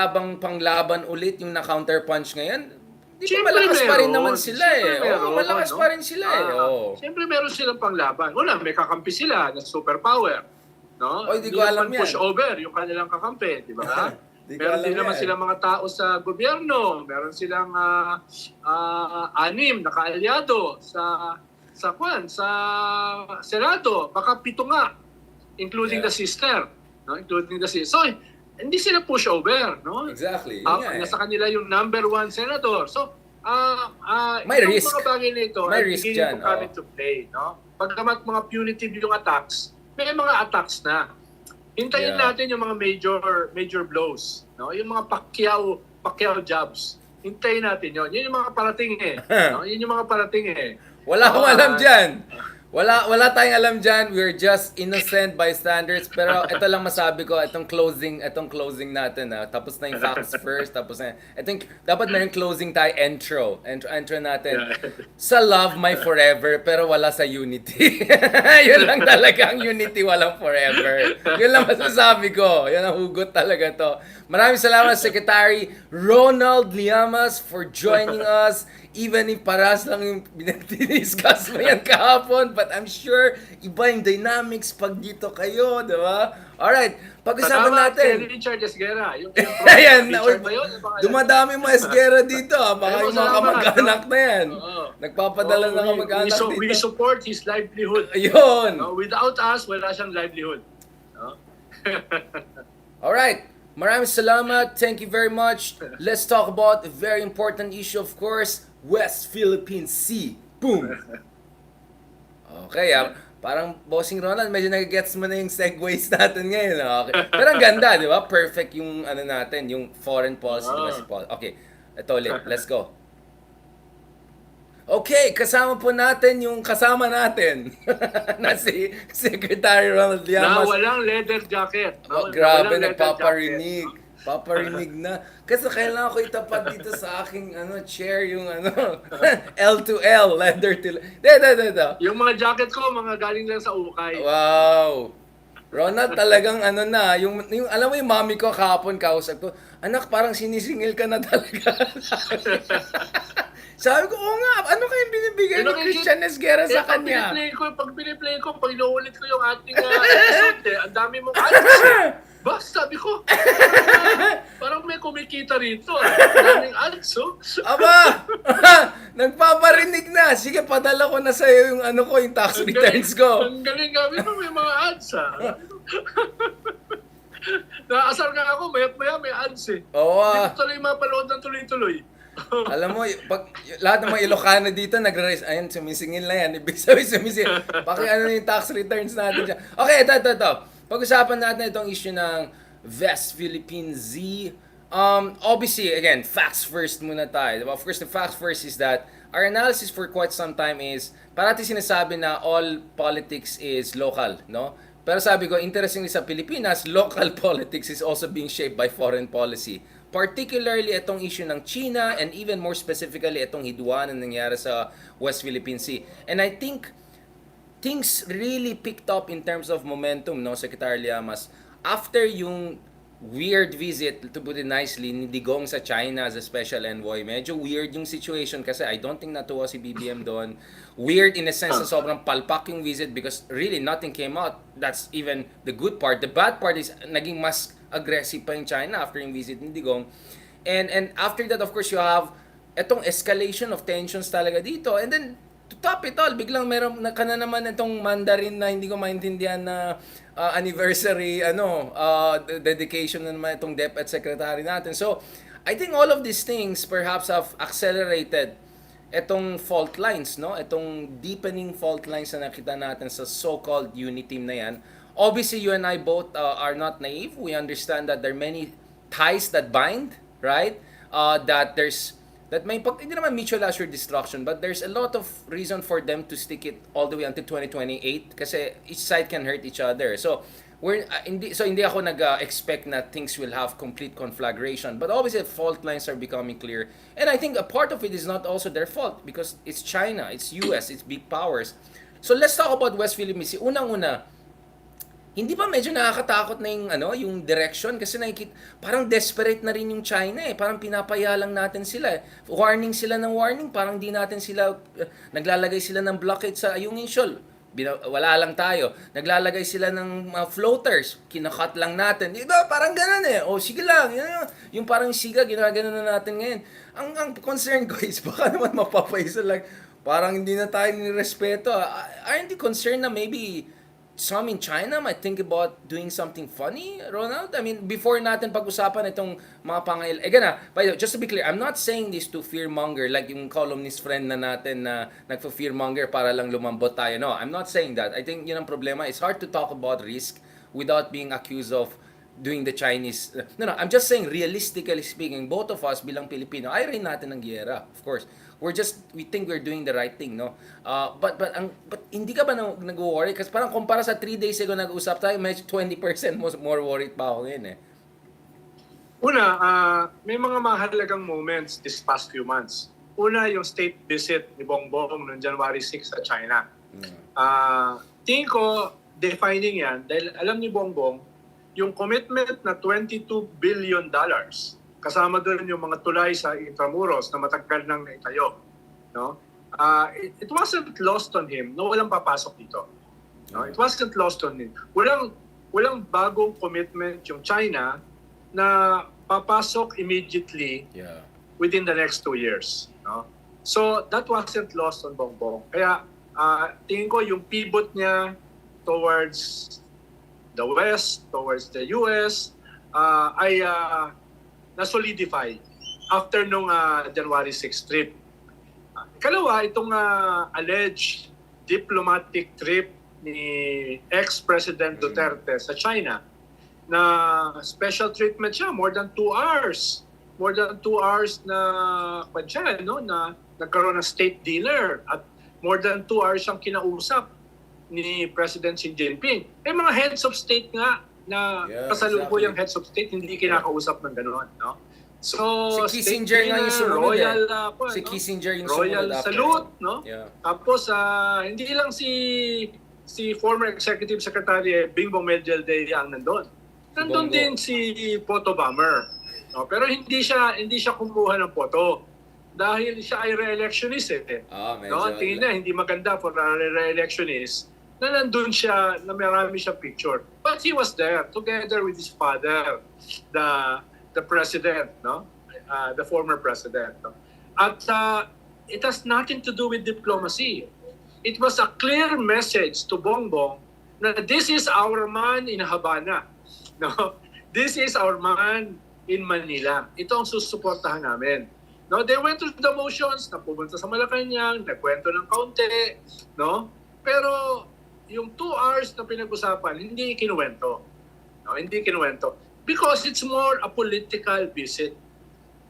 bang panglaban ulit yung na-counterpunch ngayon? Di ba malakas pa rin naman sila eh. Malakas pa rin sila eh. Siyempre meron silang panglaban. May kakampi sila na superpower. No? Di ko alam yan. Push over yung kanilang kakampi, di ba? Meron din naman silang mga tao sa gobyerno. Meron silang 6 na kaalyado sa Senado. Baka 7 nga, including the sister. No? Including the sister. So, hindi sila push over, no? Exactly. Nasa kanila yung number 1 senator. So, may risk. Mga bagay nito may risk dyan. Coming to play, no? Pagkamat mga punitive yung attacks, may mga attacks na. Hintayin natin yung mga major blows, no? Yung mga Pacquiao jabs. Hintayin natin yun. Yun yung mga parating eh. No? Yun yung mga parating eh. Wala akong alam dyan. Wala tayong alam diyan. We're just innocent bystanders. Pero ito lang masabi ko, itong closing natin tapos na yung facts first, tapos na. Dapat mayroong closing tayo intro natin. Yeah. Sa love may forever pero wala sa unity. Yun lang talaga ang unity, walang forever. Yun lang masasabi ko. Yun ang hugot talaga to. Maraming salamat Secretary Ronald Llamas for joining us. Even if paras lang yung dinidiscuss mo yan kahapon, but I'm sure iba yung dynamics pag dito kayo, di ba? Alright, pag-usapan natin. Richard Esguerra. Yung Ayan, Richard ba yun? dumadami mga Esguerra dito. Baka yung mga kamag-anak na yan. Oo. Nagpapadala na kamag-anak dito. We support his livelihood. Ayun. No? Without us, wala siyang livelihood. No? Alright, maraming salamat. Thank you very much. Let's talk about a very important issue, of course, West Philippine Sea. Boom! Okay, parang Bossing Ronald, medyo nag-gets mo na yung segues natin ngayon. Okay. Pero ang ganda, di ba? Perfect yung ano natin, yung foreign policy. Di ba, si Paul? Okay, ito ulit. Let's go. Okay, kasama po natin yung kasama natin na si Secretary Ronald Llamas. Na walang leather jacket. No? Grabe, Na walang leather nagpaparinig. jacket, no? Paparinig na. Kasi kailangan ko itapat dito sa aking chair yung L2L, leather to... Dito. Yung mga jacket ko, mga galing lang sa ukay. Wow. Ronald, talagang yung alam mo yung mami ko kahapon kausap ko, anak, parang sinisingil ka na talaga. Sabi ko, oo nga, ano kayong binibigay ni Christian Esguerra sa kanya? Pag piniplay ko, pag inuulit ko yung ating episode, ang dami mong ads. Bas, sabi ko, parang may kumikita rito. Daming ads, oh. Aba! Nagpaparinig na. Sige, padala ko na sa'yo yung yung tax returns ko. Ang galing gawin mo, may mga ads, ha. Nakaasar ka ako, maya may ads, eh. Oo, Hindi ko tuloy mapanood ng tuloy-tuloy. Alam mo, pag lahat ng mga Ilocano dito nagre-raise, ayun, sumisingil na yan. Ibig sabihin, sumisingil. Yung tax returns natin dyan. Okay, ito. Pag-usapan natin itong issue ng West Philippine Sea. Obviously, again, facts first muna tayo. Diba? Of course, the facts first is that our analysis for quite some time is, parati sinasabi na all politics is local, no? Pero sabi ko, interestingly sa Pilipinas, local politics is also being shaped by foreign policy. Particularly itong issue ng China and even more specifically itong hidwaan na nangyari sa West Philippine Sea. And I think things really picked up in terms of momentum, no, Secretary Llamas, after yung weird visit, to put it nicely, ni Digong sa China as a special envoy. Medyo weird yung situation kasi I don't think natuwa si BBM doon. Weird in a sense na sobrang palpak yung visit because really nothing came out. That's even the good part. The bad part is naging mas aggressive pa yung China after yung visit ni Digong. And after that, of course, you have etong escalation of tensions talaga dito. And then, to top it all, biglang meron ka na naman itong Mandarin na hindi ko maintindihan na anniversary, dedication na naman itong DepEd Secretary natin. So, I think all of these things perhaps have accelerated itong fault lines, no? Itong deepening fault lines na nakita natin sa so-called unity team na yan. Obviously, you and I both are not naive. We understand that there are many ties that bind, right? That may hindi naman mutual assured destruction, but there's a lot of reason for them to stick it all the way until 2028 kasi each side can hurt each other. So hindi ako nag-expect na things will have complete conflagration, but obviously fault lines are becoming clear. And I think a part of it is not also their fault because it's China, it's US, it's big powers. So let's talk about West Philippine Sea. Unang-una, hindi ba medyo nakakatakot na yung direction kasi parang desperate na rin yung China eh. Parang pinapaya lang natin sila eh. Warning sila ng warning, parang di natin sila naglalagay sila ng blockade sa Ayungin Shoal. Wala lang tayo. Naglalagay sila ng floaters, kinakat lang natin. Diba? Parang ganun eh. O sige lang, yung parang siga ginagano na natin ngayon. Ang concern ko is baka naman mapapaisa lang. Parang hindi na tayo nirespeto. Aren't you concerned na maybe some in China might think about doing something funny, Ronald? I mean, before natin pag-usapan itong mga by the way, just to be clear, I'm not saying this to fearmonger like yung columnist friend na natin na nagpa-fearmonger para lang lumambot tayo. No, I'm not saying that. I think yun ang problema. It's hard to talk about risk without being accused of doing the Chinese... No, I'm just saying, realistically speaking, both of us bilang Pilipino, ayaw rin natin ng giyera, of course. we think we're doing the right thing, no? But hindi ka ba nag-worry? Kasi parang kumpara sa 3 days ago nag-usap tayo, may 20% more worried pa ako ngayon, eh. Una, may mga mahalagang moments this past few months. Una, yung state visit ni Bongbong noong January 6 sa China. Tingin ko, defining yan, dahil alam ni Bongbong, yung commitment na $22 billion, kasama doon yung mga tulay sa Intramuros na matagal nang naitayo. No? It wasn't lost on him no walang papasok dito. No? It wasn't lost on him. Walang bagong commitment yung China na papasok immediately within the next 2 years. No? So that wasn't lost on Bongbong. Kaya tingin ko yung pivot niya towards the West, towards the US, ay na-solidify after nung January 6 trip. Ikalawa, itong alleged diplomatic trip ni ex-President Duterte sa China na special treatment siya, more than 2 hours. More than 2 hours na siya, no? Na nagkaroon ng state dinner at more than 2 hours siyang kinausap ni President Xi Jinping. Mga heads of state nga na kasalukuyang heads of state hindi kinakausap ng gano'n, no? So, si Kissinger nga yung sumunod, royal, si Kissinger yung royal sumunod salute, no? Yeah. Tapos, hindi lang si former Executive Secretary Bingbong Meldelde ang nandun. Nandun din si photo bomber. No? Pero hindi siya kumuha ng photo dahil siya ay re-electionist eh. No? Tingin na hindi maganda for a re-electionist na nandun siya, na marami siya picture. But he was there together with his father, the president, no? The former president. No? At it has nothing to do with diplomacy. It was a clear message to Bongbong na this is our man in Havana. No? This is our man in Manila. Ito ang susuportahan namin. No, they went through the motions, na pumunta sa Malacanang, nagkwento ng kaunti, no? Pero yung 2 hours na pinag-usapan, hindi kinuwento. No, hindi kinuwento. Because it's more a political visit.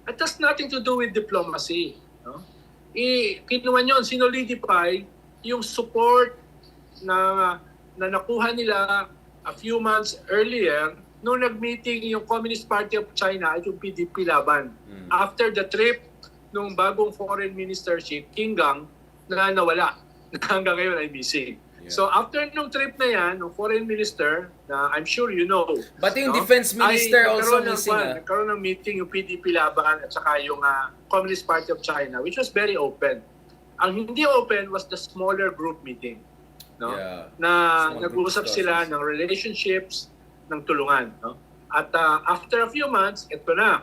It has nothing to do with diplomacy. No? Kinuha yun, sinolidify yung support na nakuha nila a few months earlier nung nag-meeting yung Communist Party of China at yung PDP laban. After the trip nung bagong foreign minister si King Gang na nawala. Hanggang ngayon ay missing. So after nung trip na yan, ng foreign minister, na I'm sure you know. But yung defense minister also missing. Nagkaroon ng meeting yung PDP laban at saka yung Communist Party of China, which was very open. Ang hindi open was the smaller group meeting. No? Na nag-uusap sila ng relationships, ng tulungan. No? At after a few months, ito na.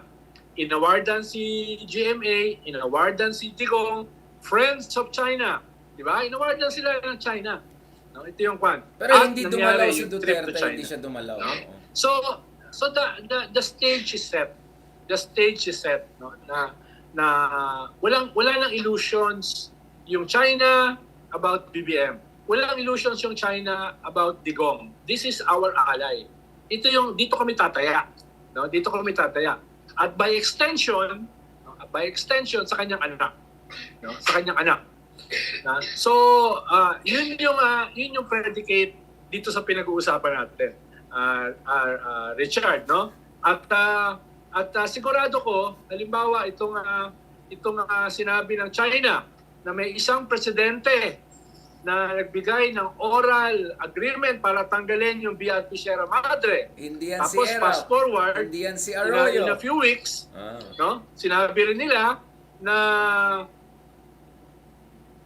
Inawardan si GMA, inawardan si Digong, Friends of China. Di ba? Inawardan sila ng China. No, ito yung kwan. Pero hindi dumalaw si Duterte, hindi siya dumalaw. No? So the stage is set. The stage is set, no, na wala nang illusions yung China about BBM. Walang illusions yung China about Digong. This is our ally. Ito yung dito kami tataya. No, dito kami tataya. At by extension sa kanyang anak. No, sa kanyang anak. So, yun yung predicate dito sa pinag-uusapan natin, Richard, no? At sigurado ko, halimbawa itong sinabi ng China na may isang presidente na nagbigay ng oral agreement para tanggalin yung BRP Sierra Madre. Tapos fast forward, si Arroyo. In a few weeks, no? Sinabi rin nila na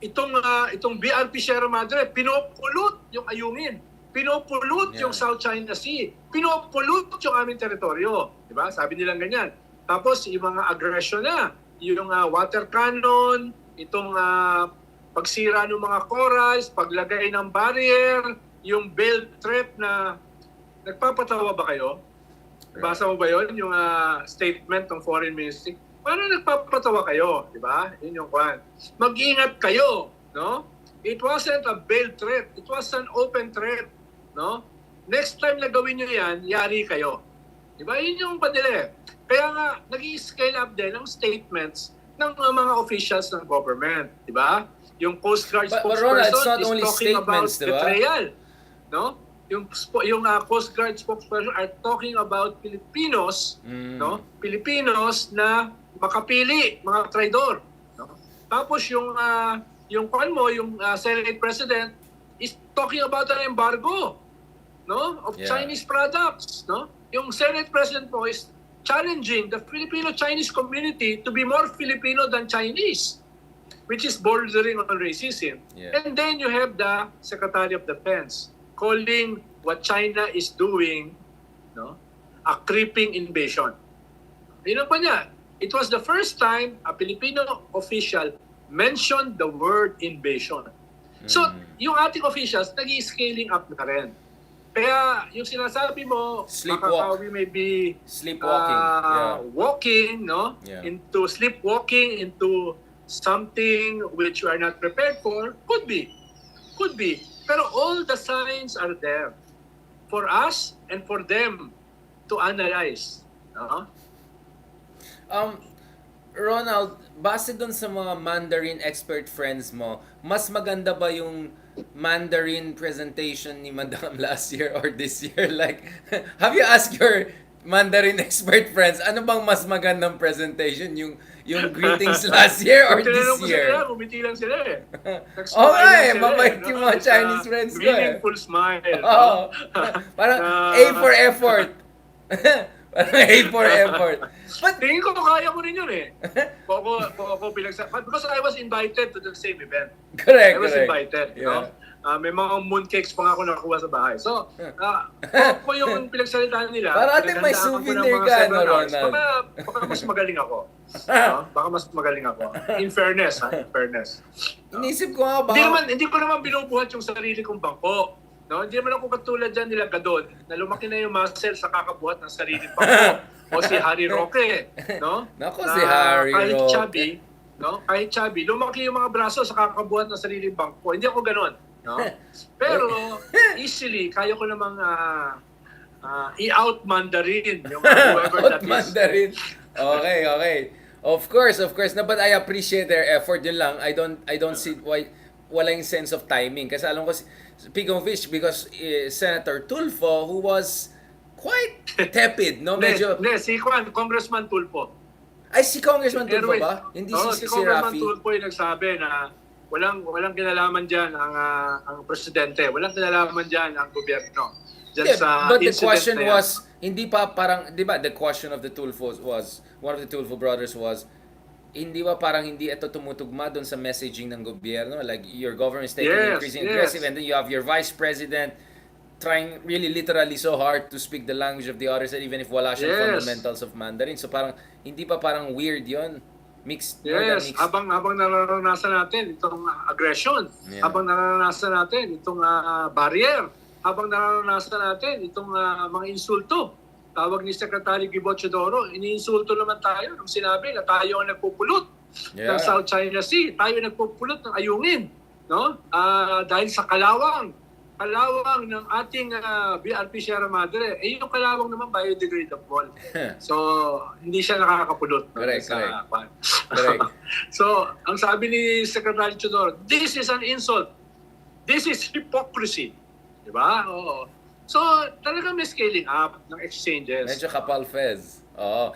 itong BRP Sierra Madre, pinupulot yung Ayungin. Pinupulot yung South China Sea. Pinupulot yung aming teritoryo. Diba? Sabi nilang ganyan. Tapos yung mga aggression na, yung water cannon, itong pagsira ng mga corals, paglagay ng barrier, yung belt threat na nagpapatawa ba kayo? Basa mo ba yun? Yung statement ng Foreign Ministry? Paano nagpapatawa kayo? Diba? Yun yung kwan. Mag-ingat kayo. No? It wasn't a veiled threat. It was an open threat. No? Next time na gawin nyo yan, yari kayo. Diba? Yun yung padili. Kaya nga, nag-i-scale up din ang statements ng mga officials ng government, di ba? Yung Coast Guard But Ronald, it's spokesperson not is only talking about statements, di ba? betrayal, no? Yung Coast Guard spokesperson are talking about Filipinos, no? Filipinos na makapili, mga traidor, no? Tapos yung Senate President is talking about an embargo, no, of Chinese products, no? Yung Senate President po is challenging the Filipino-Chinese community to be more Filipino than Chinese, which is bordering on racism. Yeah. And then you have the Secretary of Defense calling what China is doing, no, a creeping invasion. Yun pa niya. It was the first time a Filipino official mentioned the word invasion. So, yung ating officials, nag-i-scaling up na rin. Kaya, yung sinasabi mo, Sleepwalk. we may be Sleepwalking. walking, no? Into sleepwalking, into something which we are not prepared for, could be. Could be. Pero all the signs are there for us and for them to analyze. No? Ronald, base dun sa mga Mandarin expert friends mo, mas maganda ba yung Mandarin presentation ni Madam last year or this year? Like, have you asked your Mandarin expert friends, ano bang mas magandang presentation? Yung greetings last year or this year? Bumiti lang sila eh. Okay, mabait yung mga Chinese friends ko eh. Meaningful smile. Oo. Parang A for effort. Parang A for effort. But tingin ko kaya ko rin yun eh. Because I was invited to the same event. Correct, I was correct. invited. Yeah. No? May mga mooncakes pa nga ako nakuha sa bahay. So, po yung pinagsalitaan nila. Para ating may souvenir ka, no, Ronald? Baka mas magaling ako. No? Baka mas magaling ako. In fairness, in fairness. No? Inisip ko nga ba? Hindi ko naman binubuhat yung sarili kong bangko. No? Hindi naman ako katulad dyan nila Gadon na lumaki na yung muscle sa kakabuhat ng sariling bangko. O si Harry Roque, no? Nako, si Harry kahit Roque. chubby, no? Kahit chubby, lumaki yung mga braso sa kakabuhat ng sariling bangko. Hindi ako ganoon, no? Pero easily kaya ko namang i-out Mandarin yung whoever that is. Mandarin. Okay, okay. Of course. No, but I appreciate their effort. Yun lang. I don't see why walang sense of timing. Kasi alam ko, speaking of which, because Senator Tulfo, who was quite tepid, no? Medyo... Si Congressman Tulfo. Ay, si Congressman Tulfo ba? Hindi si Congressman Rafi. Tulfo yung nagsabi na walang kinalaman dyan ang presidente. Walang kinalaman dyan ang gobyerno. But the question was, hindi pa parang, di ba, the question of the Tulfo was, one of the Tulfo brothers was, hindi ba parang hindi ito tumutugma doon sa messaging ng gobyerno? Like, your government is taking increasing aggressive, and then you have your vice president trying really literally so hard to speak the language of the other side, even if wala siyang fundamentals of Mandarin. So parang, hindi pa parang weird yon? Mixed? Yes, mixed. habang nararanasan natin itong aggression, habang nararanasan natin itong barrier, habang nararanasan natin itong mga insulto. Tawag ni Secretary Gibochedoro, iniinsulto naman tayo nung sinabi na tayo ang nagpupulot ng South China Sea. Tayo ang nagpupulot ng ayungin, no? Dahil sa kalawang ng ating BRP Sierra Madre, yung kalawang naman biodegradable. So, hindi siya nakakapulot. Correct. So, ang sabi ni Secretary Chodoro, this is an insult. This is hypocrisy. Diba? Oo. So, talagang may scaling up ng exchanges. Medyo kapal fez. Oo.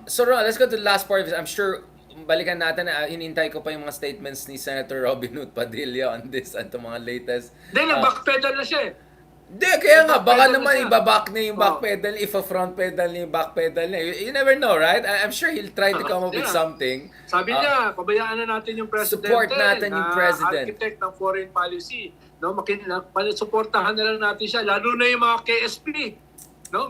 So, Ron, let's go to the last part of this. I'm sure, balikan natin, hinintay ko pa yung mga statements ni Senator ROBINHOOD Padilla on this at mga latest. Then, nag-backpedal na siya eh. Hindi, kaya nga, baka naman ibaback na yung backpedal, if a front pedal na yung backpedal na. You never know, right? I'm sure he'll try to come up with something. Sabi niya, pabayaan na natin yung presidente. Support natin yung president. Architect ng foreign policy. No, suportahan na lang natin siya, lalo na yung mga KSP. No,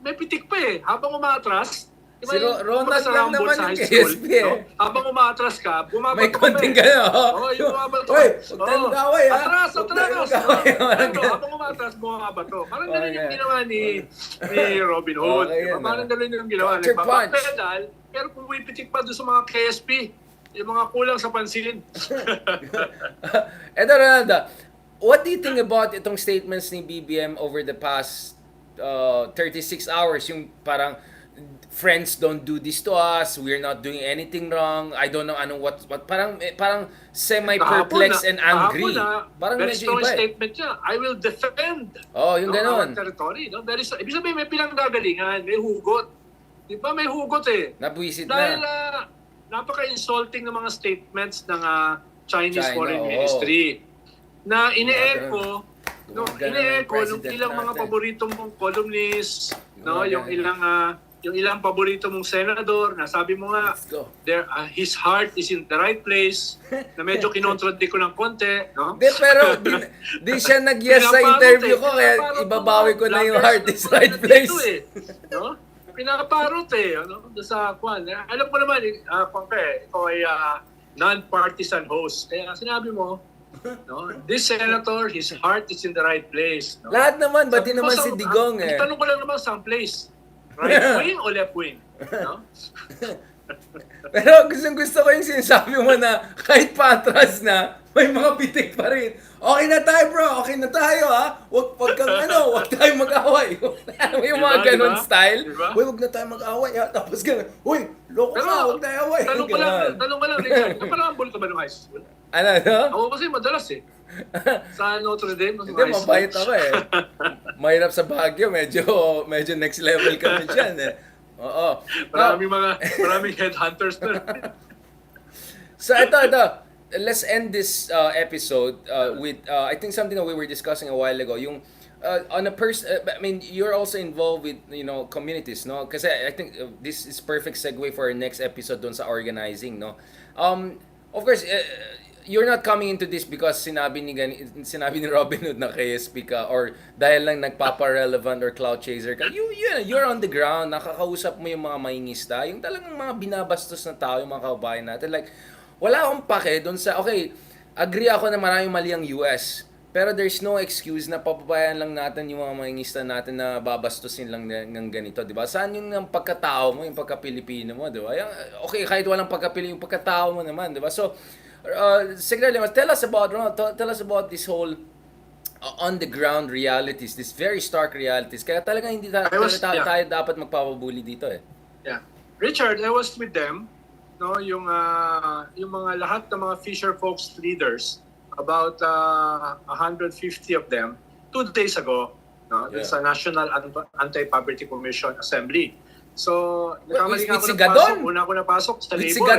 may pitik pa eh. Habang umatras, si Ronald lang naman yung KSP eh. No? Habang umatras ka, bumabato may konting gano'n. yung bumabato. Uy, huwag tayo mag-away ha. Atras. Habang umatras, bumabato. Parang ganun yung ginawa ni ROBINHOOD. Parang ganun yung ginawa. Nagpapapedal, pero pumipitik pa doon sa mga KSP. Yung mga kulang sa pansin. Eto, Ronaldo, what do you think about itong statements ni BBM over the past 36 hours? Yung parang friends don't do this to us, we're not doing anything wrong, I don't know anong what parang semi-perplexed and angry. Parang very medyo strong iba eh. statement niya. I will defend Oh, yung our ganon. territory. No? Ibig sabihin, may pinanggagalingan, may hugot. Di ba may hugot eh? Nabuisit Dahil na. napaka-insulting ng mga statements ng Chinese China, Foreign oo. Ministry na ine-echo nung President ilang mga natin. paborito mong columnists, no, Mga yung ilang paborito mong senador na sabi mo nga Let's go. his heart is in the right place, na medyo kinontradict ko ng konti, no? Di, pero di siya nag-yes sa interview ko, kaya ibabawi ko na yung heart is right place. No? Pinaparot ano? Doon sa kwan. Alam ko naman, ikaw ay non-partisan host. Kaya sinabi mo, no? This senator, his heart is in the right place. No? Lahat naman, ba't di naman si Digong eh? Tanong ko lang naman saan place. Right wing o left wing? No? Pero gusto ko yung sinasabi mo na kahit patras na, may mga bitik pa rin. Okay na tayo bro, okay na tayo ha. Wag tayong mag-away. Yung mga Diba? ganun style. Diba? Uy, wag na tayo mag-away ha. Tapos ganun, uy, loko ka, wag tayo away. Tanong ko lang, Richard, naparambol ka ba nung high school? Ano? Ako kasi madalas sa Notre Dame. Nung Hindi, high school. mabait ako eh. Mahirap sa Baguio, medyo next level kami dyan eh. Oo. Maraming headhunters na. So ito. Let's end this episode with I think something that we were discussing a while ago. Yung on a I mean, you're also involved with communities, no? Kasi I think this is perfect segue for our next episode dun sa organizing, no? Of course, you're not coming into this because sinabi ni Robinhood na KSP ka or dahil lang nagpapa-relevant or cloud chaser ka. You're on the ground, nakakausap mo yung mga mangingista, yung talagang mga binabastos na tao, yung mga kababayan natin. Like, wala akong pake doon sa, okay, agree ako na maraming mali ang US, pero there's no excuse na papabayaan lang natin yung mga mangingista natin na babastusin lang ng ganito, di ba? Saan yung pagkatao mo, yung pagka-Pilipino mo, di ba? Okay, kahit walang yung pagkatao mo naman, di ba? So, Secretary, tell us about this whole on the ground realities, this very stark realities. Kaya talaga hindi tayo dapat magpapabuli dito eh. Yeah. Richard, I was with them, no, yung mga lahat ng mga fisher folks leaders, about 150 of them 2 days ago, no, sa National Anti-Poverty Commission Assembly. So, nakamali ako na pasok. Una ako napasok sa labor.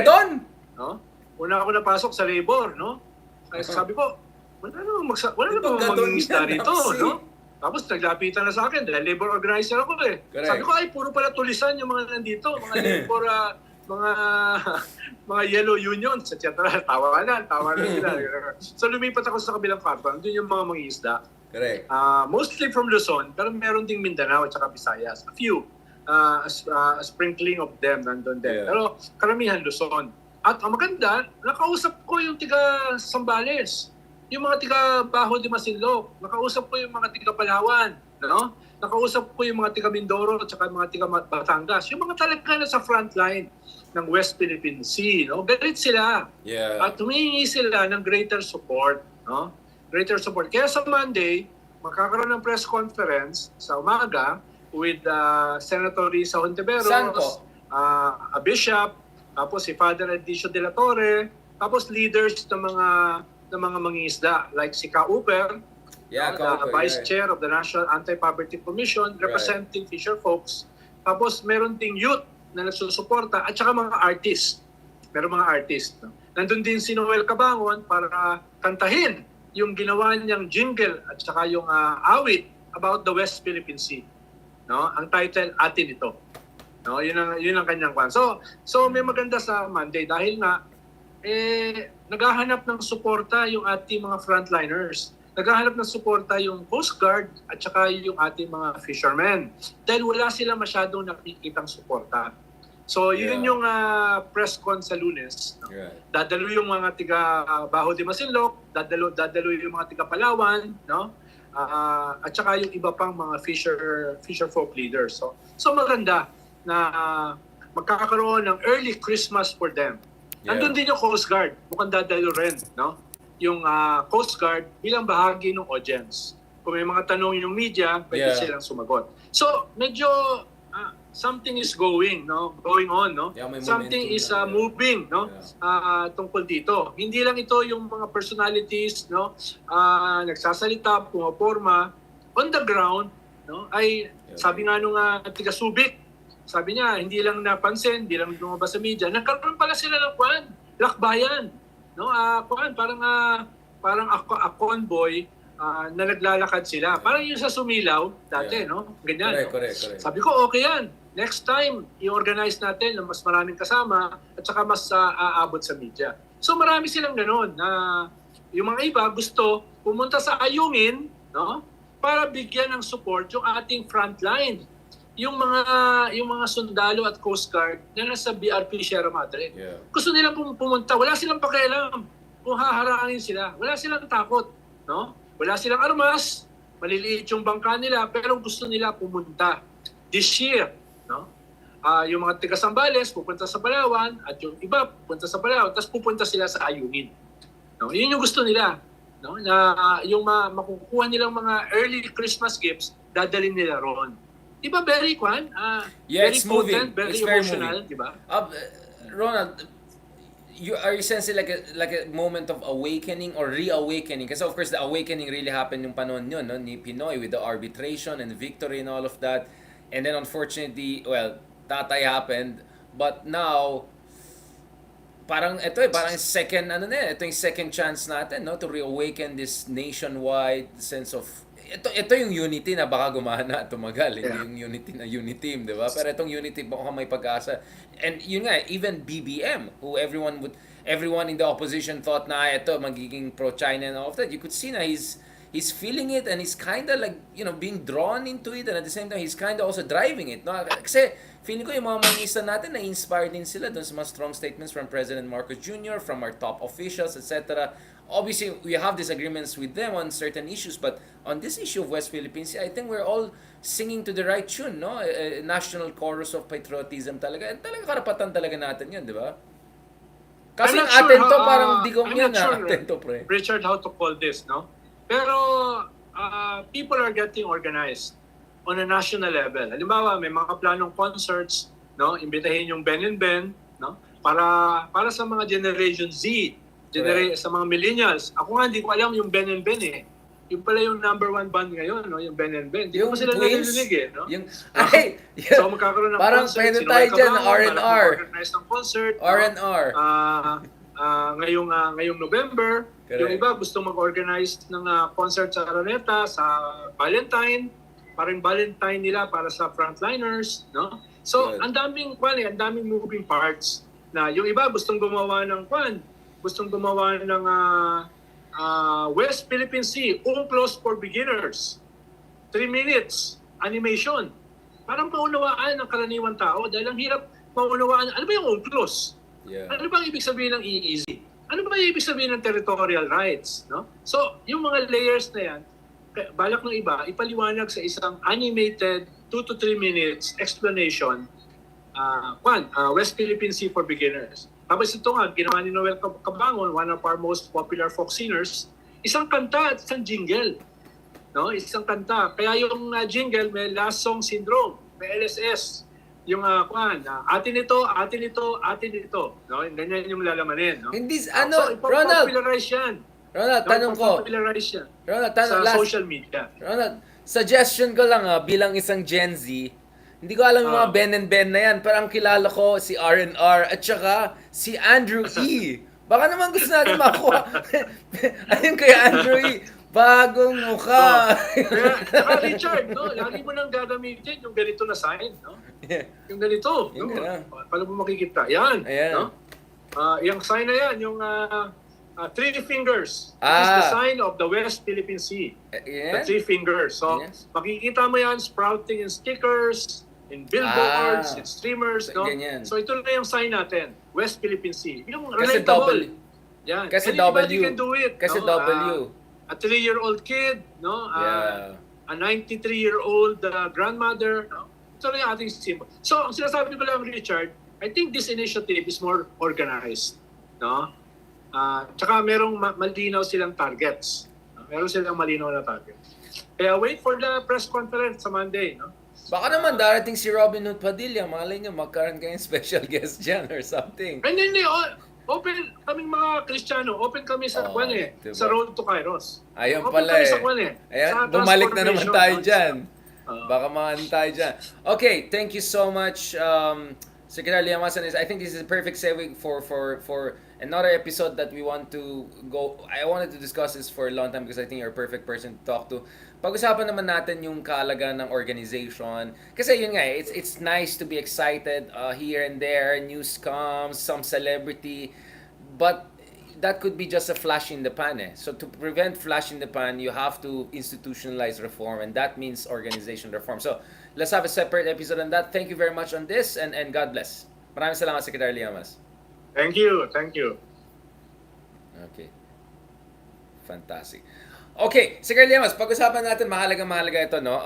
No? Una ako napasok sa labor, no? Kaya sabi ko, wala namang mangingisda rito, no? Tapos naglapitan na sa akin dahil labor organizer ako eh. Correct. Sabi ko, ay, puro pala tulisan yung mga nandito, mga labor, mga yellow unions, etc. Tawanan sila. So lumipat ako sa kabilang karton, doon yung mga mangingisda. Correct. Mostly from Luzon, pero meron ding Mindanao at saka Visayas. A few, a sprinkling of them nandun din. Yeah. Pero karamihan Luzon. At ang maganda, nakausap ko yung tiga Sambales, yung mga tiga Bajo de Masinloc, nakausap ko yung mga tiga Palawan, no? Nakausap ko yung mga tiga Mindoro at saka mga tiga Batangas, yung mga talaga na sa front line ng West Philippine Sea, no? Galit sila. Yeah. At humingi sila ng greater support, no? Greater support. Kaya sa Monday, magkakaroon ng press conference sa umaga with Senator Risa Hontiveros, a bishop, tapos si Father Edicio de la Torre, tapos leaders ng mga mangingisda like si Ka Uper, Vice Chair of the National Anti-Poverty Commission, representing fisher folks. Tapos meron ding youth na nagsusuporta at saka mga artists. Meron mga artists. No? Nandun din si Noel Cabangon para kantahin yung ginawa niyang jingle at saka yung awit about the West Philippine Sea. No? Ang title, Atin Ito. No? Yun ang kanyang kwan. So may maganda sa Monday dahil nga naghahanap ng suporta yung ating mga frontliners. Naghahanap ng suporta yung Coast Guard at saka yung ating mga fishermen. Dahil wala sila masyadong nakikitang suporta. So, yun yung press con sa Lunes. No? Yeah. Dadalo yung mga tiga Bajo de Masinloc, dadalo yung mga tiga Palawan, no? At saka yung iba pang mga fisher folk leaders. So maganda na magkakaroon ng early Christmas for them. Yeah. Nandun din yung Coast Guard, mukhang dadalo rin, no? Yung Coast Guard bilang bahagi ng audience. Kung may mga tanong yung media, pwede silang sumagot. So, medyo something is going on, no? Yeah, may Something momentum is na, moving, no? Yeah. Tungkol dito. Hindi lang ito yung mga personalities, no? Nagsasalita, pumaporma on the ground, no? Ay sabi nga nung tiga Subic, sabi niya, hindi lang napansin, hindi lang lumabas sa media, nagkaroon pala sila ng lakbayan, no? Parang a convoy na naglalakad sila. Parang yung sa Sumilaw dati, Yeah. no? Ganyan. Correct. Sabi ko, okay yan. Next time, i-organize natin na mas maraming kasama at saka mas aabot sa media. So marami silang ganun na yung mga iba gusto pumunta sa ayungin, no? Para bigyan ng support yung ating frontline. Yung mga sundalo at Coast Guard na nasa BRP Sierra Madre. Yeah. Gusto nilang pumunta. Wala silang pakialam kung haharangin sila. Wala silang takot, no? Wala silang armas. Maliliit yung bangka nila pero gusto nila pumunta. This year, no? Yung mga taga Sambales pupunta sa Palawan at yung iba pupunta sa Palawan tapos pupunta sila sa ayungin. No? Yun yung gusto nila, no? Na yung makukuha nilang mga early Christmas gifts, dadalhin nila roon. Di ba very Yeah, very it's moving. potent, very It's very emotional, moving. di ba? Ronald, are you sensing like a moment of awakening or reawakening? Kasi of course the awakening really happened yung panahon yun, no? Ni Pinoy with the arbitration and victory and all of that. And then unfortunately, well, Tatay happened, but now parang parang second ito yung second chance natin, no, to reawaken this nationwide sense of ito yung unity na baka gumana at tumagal, hindi yung unity na uniteam, di ba? Pero itong unity baka may pag-asa. And yun nga, even BBM, who everyone in the opposition thought na ito magiging pro-China and all of that, you could see na he's feeling it and he's kind of like, being drawn into it, and at the same time he's kind of also driving it, no? Kasi feeling ko yung mga mangingisda natin na inspired din sila dun sa mga strong statements from President Marcos Jr., from our top officials, etc. Obviously, we have disagreements with them on certain issues, but on this issue of West Philippine Sea, I think we're all singing to the right tune, no? A national chorus of patriotism talaga. And talaga karapatan talaga natin yun, di ba? Kasi lang atento, parang di ko I'm yan not sure, atento, pre. Richard, how to call this, no? Pero people are getting organized on a national level. Halimbawa, may mga planong concerts, no? Imbitahin yung Ben and Ben, no? Para sa mga Generation Z, sa mga millennials. Ako nga, hindi ko alam yung Ben and Ben eh. Yung pala yung number 1 band ngayon, no? Yung Ben and Ben. Hindi ko sila narinig eh, no? So magkakaroon ng parang concert. pwede tayo dyan, R&R. Organize ng concert. R&R. Ngayong November, Correct. yung iba gusto mag-organize ng concert sa Araneta, sa Valentine, parang Valentine nila para sa frontliners, no? So, Good. ang daming moving parts na yung iba gustong gumawa ng West Philippine Sea, UNCLOS for beginners. 3 minutes, animation. Parang maunawaan ng karaniwang tao dahil ang hirap maunawaan. Ano ba yung UNCLOS? Yeah. Ano ba ang ibig sabihin ng EEZ? Ano ba ang ibig sabihin ng territorial rights? No? So, yung mga layers na yan, balak ng iba, ipaliwanag sa isang animated 2 to 3 minutes explanation, West Philippine Sea for beginners. Tapos ito nga, ginawa ni Noel Cabangon, one of our most popular folk singers, isang kanta at isang jingle. No? Isang kanta. Kaya yung jingle may last song syndrome, may LSS. Yung atin ito. No? Ganyan yung lalamanin. No? Hindi, So, Ronald, ipopopularize yan. Ronald, tanong ko. Ipopopularize yan sa Ronald, social media. Ronald, suggestion ko lang bilang isang Gen Z, hindi ko alam yung mga Ben and Ben na yan, pero ang kilala ko si R&R at saka si Andrew E. Baka naman gusto natin makuha. Ayun kay Andrew E. Bagong mukha. Saka Richard, no? Lagi mo nang gagamitin yung ganito na sign. No? Yung ganito. Yung no? Paano mo makikita? Yan. Ayan. No? Yung sign na yan, yung 3 fingers. It is the sign of the West Philippine Sea. Yeah. The 3 fingers. So, Yes. makikita mo yan sprouting in stickers, in billboards, in streamers. No? Ganyan. So, ito na yung sign natin. West Philippine Sea. Yung Kasi relatable. W. Yan. Kasi Anybody W. can do it. Kasi no? W. A 3-year-old kid, no? Yeah. A 93-year-old grandmother, no? Ito na yung ating symbol. So, ang sinasabi ko lang, Richard, I think this initiative is more organized, no? Tsaka merong malinaw silang targets. No? Meron silang malinaw na targets. Kaya wait for the press conference sa Monday, no? Baka naman darating si Robinhood Padilla, malay nyo, magkaroon kayong special guest dyan or something. Hindi. Open kaming mga Kristiyano. Open kami sa diba? sa Road to Kairos. Ayun Open pala kami sa Ayan, sa bumalik na naman transportation, tayo no? dyan. Baka maano tayo dyan. Okay, thank you so much, Secretary Liamasan. I think this is a perfect segue for another episode that we want to go. I wanted to discuss this for a long time because I think you're a perfect person to talk to. Pag-usapan naman natin yung kaalagaan ng organization. Kasi yun nga, it's nice to be excited here and there. News comes, some celebrity. But that could be just a flash in the pan. So to prevent flash in the pan, you have to institutionalize reform. And that means organization reform. So let's have a separate episode on that. Thank you very much on this. And God bless. Maraming salamat, Secretary Liamas. Thank you. Okay. Fantastic. Okay, Secretary Liamas, pag-usapan natin, mahalaga ito, no?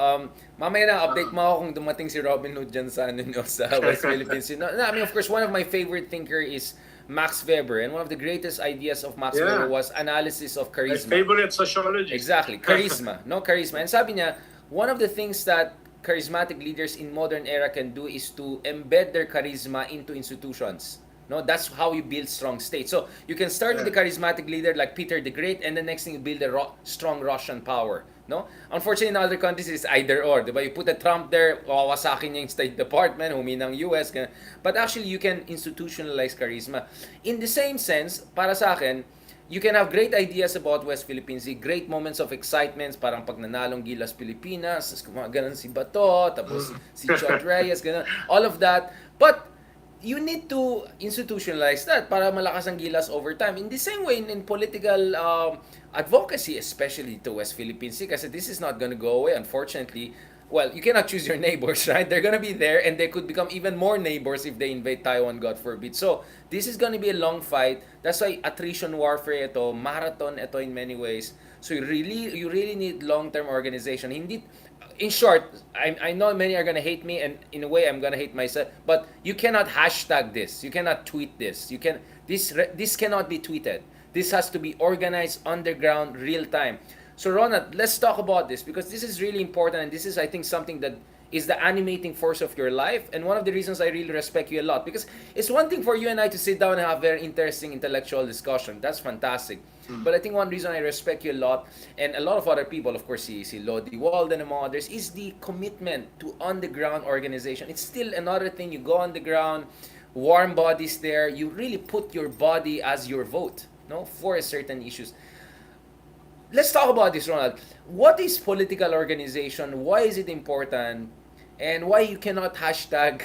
Mamaya na, update mo ako kung dumating si Robinhood dyan sa, sa West Philippines. No, I mean, of course, one of my favorite thinker is Max Weber. And one of the greatest ideas of Max Weber was analysis of charisma. My favorite sociologist. Exactly, charisma. Charisma. And sabi niya, one of the things that charismatic leaders in modern era can do is to embed their charisma into institutions. No, that's how you build strong states. So you can start with a charismatic leader like Peter the Great, and the next thing you build a strong Russian power. No, unfortunately in other countries it's either or. Diba? You put a Trump there, wawasakin niya yung State Department, huminang US. Ganun. But actually you can institutionalize charisma. In the same sense, para sa akin, you can have great ideas about West Philippine Sea, great moments of excitement, parang pag nanalong Gilas Pilipinas, ganun si Bato, tapos si Chad Reyes, ganun, all of that. But you need to institutionalize that para malakas ang Gilas over time. In the same way, in political advocacy, especially to West Philippine Sea, kasi this is not gonna go away, unfortunately. Well, you cannot choose your neighbors, right? They're gonna be there, and they could become even more neighbors if they invade Taiwan, God forbid. So, this is gonna be a long fight. That's why attrition warfare ito, marathon ito in many ways. So, you really need long-term organization. Hindi, in short, I know many are gonna hate me, and in a way, I'm gonna hate myself. But you cannot hashtag this. You cannot tweet this. This cannot be tweeted. This has to be organized, underground, real time. So Ronald, let's talk about this because this is really important, and this is, I think, something that is the animating force of your life, and one of the reasons I really respect you a lot, because it's one thing for you and I to sit down and have very interesting intellectual discussion. That's fantastic. But I think one reason I respect you a lot, and a lot of other people, of course, si Lodi Walden and among others, is the commitment to on-the-ground organization. It's still another thing. You go on the ground, warm bodies there. You really put your body as your vote, no, for certain issues. Let's talk about this, Ronald. What is political organization? Why is it important? And why you cannot hashtag,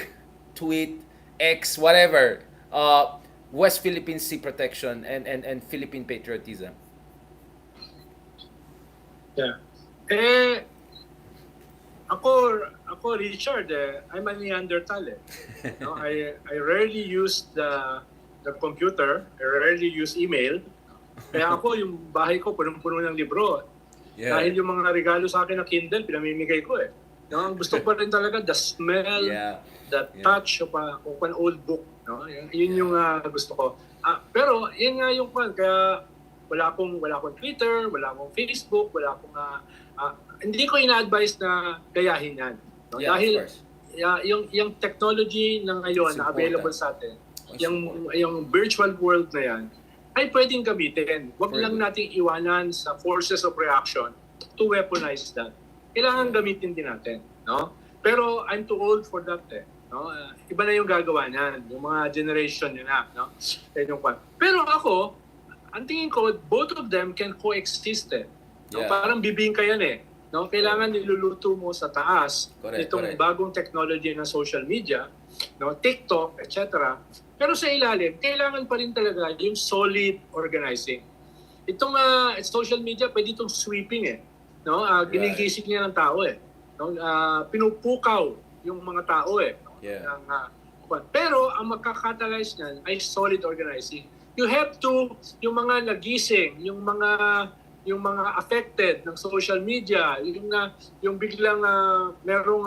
tweet, X, whatever, West Philippine Sea protection and Philippine patriotism? Yeah. Ako Richard, I'm a Neanderthal. No, I rarely use the computer. I rarely use email. Kaya ako, yung bahay ko, punong-puno ng libro. Yeah. Dahil yung mga regalo sa akin na Kindle, pinamimigay ko No, gusto ko pa rin talaga the smell, the touch of an old book. No? Yun yung gusto ko. Pero yun nga yung pan. Kaya wala akong Twitter, wala akong Facebook, wala akong hindi ko ina-advise na gayahin yan. No? Yeah, dahil yung technology na ngayon na available sa atin, yung virtual world na yan, ay pwedeng gamitin. Huwag lang nating iwanan sa forces of reaction to weaponize that. Kailangan gamitin din natin. No? Pero I'm too old for that. No? Iba na yung gagawa niyan. Yung mga generation yun na. No? Pero ako, ang tingin ko, both of them can coexist. No? Parang bibingka yan No? Kailangan niluluto mo sa taas itong bagong technology ng social media, no? TikTok, etc. Pero sa ilalim, kailangan pa rin talaga yung solid organizing. Itong social media, pwede itong sweeping No? Ginigising niya ng tao No? Pinupukaw yung mga tao pero ang magkakatalyze niyan ay solid organizing. You have to, yung mga nagising, yung mga affected ng social media, yung biglang merong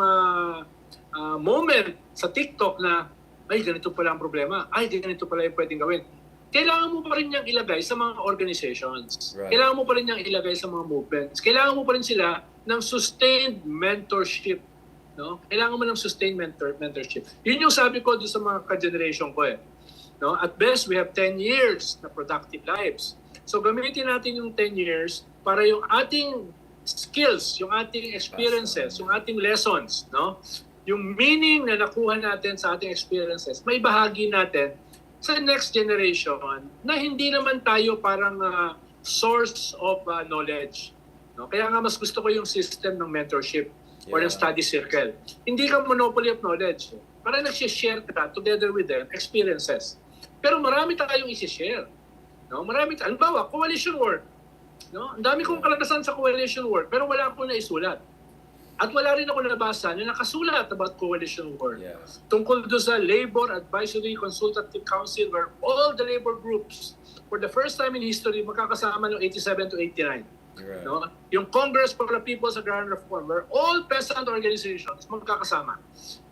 moment sa TikTok na ay, ganito pala ang problema. Ay, ganito pala yung pwedeng gawin. Kailangan mo pa rin niyang ilagay sa mga organizations. Right. Kailangan mo pa rin niyang ilagay sa mga movements. Kailangan mo pa rin sila ng sustained mentorship. No? Kailangan mo ng sustained mentorship. Yun yung sabi ko doon sa mga ka-generation ko eh. No? At best, we have 10 years na productive lives. So gamitin natin yung 10 years para yung ating skills, yung ating experiences, yung ating lessons, no? Yung meaning na nakuha natin sa ating experiences, may bahagi natin sa next generation na hindi naman tayo parang source of knowledge. No? Kaya nga mas gusto ko yung system ng mentorship or ng study circle. Hindi ka monopoly of knowledge. Para nag-share ka together with them experiences. Pero marami tayong i-share. No? Halimbawa, coalition work. No? Ang dami kong karanasan sa coalition work pero wala akong naisulat. At wala rin ako nabasa na nakasulat about coalition work. Yes. Tungkol doon sa Labor Advisory Consultative Council where all the labor groups for the first time in history magkakasama noong 87 to 89. Right. No? Yung Congress for the People's Agrarian Reform where all peasant organizations magkakasama.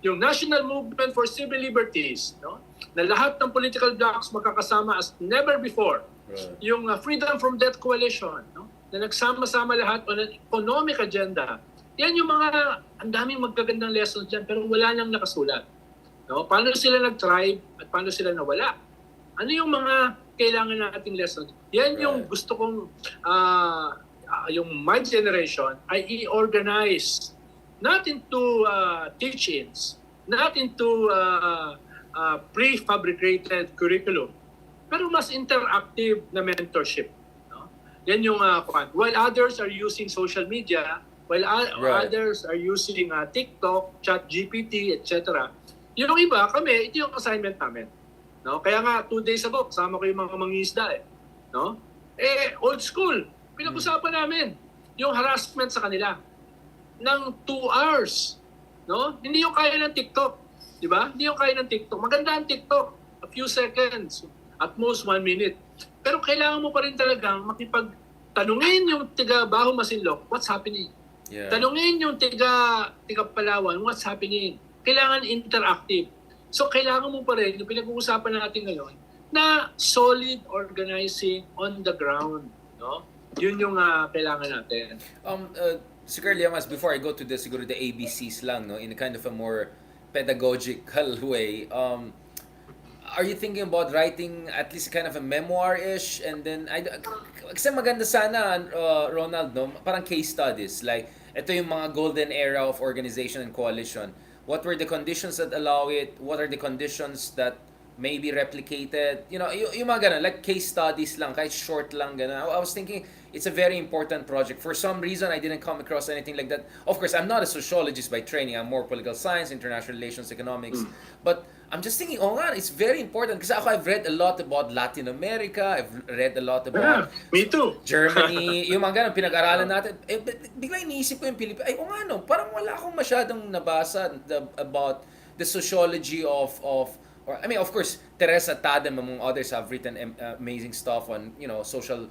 Yung National Movement for Civil Liberties, no? Na lahat ng political blocs magkakasama as never before. Right. Yung Freedom from Debt Coalition, no? Na nagsama-sama lahat on an economic agenda. Yan yung mga, ang daming magagandang lessons dyan, pero wala nang nakasulat. No? Paano sila nag-thrive at paano sila nawala? Ano yung mga kailangan nating lessons? Yan yung gusto kong, yung my generation ay i-organize not into teach-ins, not into prefabricated curriculum, pero mas interactive na mentorship. No? Yan yung while others are using social media, while others are using TikTok, ChatGPT, etc. Yung iba, kami, ito yung assignment namin. No? Kaya nga, 2 days ago, kasama ko yung mga mangingisda. No? Old school. Pinag-usapan namin yung harassment sa kanila ng 2 hours. No? Hindi yung kaya ng TikTok. Di ba? Hindi yung kaya ng TikTok. Maganda ang TikTok. A few seconds. At most 1 minute. Pero kailangan mo pa rin talagang tanungin yung tiga Baho Masinloc, what's happening? Yeah. Tanungin yung tiga Palawan, what's happening? Kailangan interactive. So kailangan mo pa rin, yung pinag-uusapan natin ngayon, na solid organizing on the ground. No? Yun yung kailangan natin. Sir Liamas, before I go to siguro the ABCs lang, no, in a kind of a more pedagogical way, are you thinking about writing at least kind of a memoir-ish? And then, kasi maganda sana, Ronald, no? Parang case studies. Like, ito yung mga golden era of organization and coalition. What were the conditions that allow it? What are the conditions that may be replicated? You know, yung mga ganun, like case studies lang, kahit short lang, ganun. I was thinking, it's a very important project. For some reason, I didn't come across anything like that. Of course, I'm not a sociologist by training. I'm more political science, international relations, economics. But I'm just thinking, oh nga, it's very important. Kasi ako, I've read a lot about Latin America. I've read a lot about Me too. Germany. Yung mga ganun, pinag-aralan natin. Bigla iniisip ko yung Pilipinas. Ay, oh nga, no, parang wala akong masyadong nabasa about the sociology of or I mean, of course, Teresa Tadem among others have written amazing stuff on, you know, social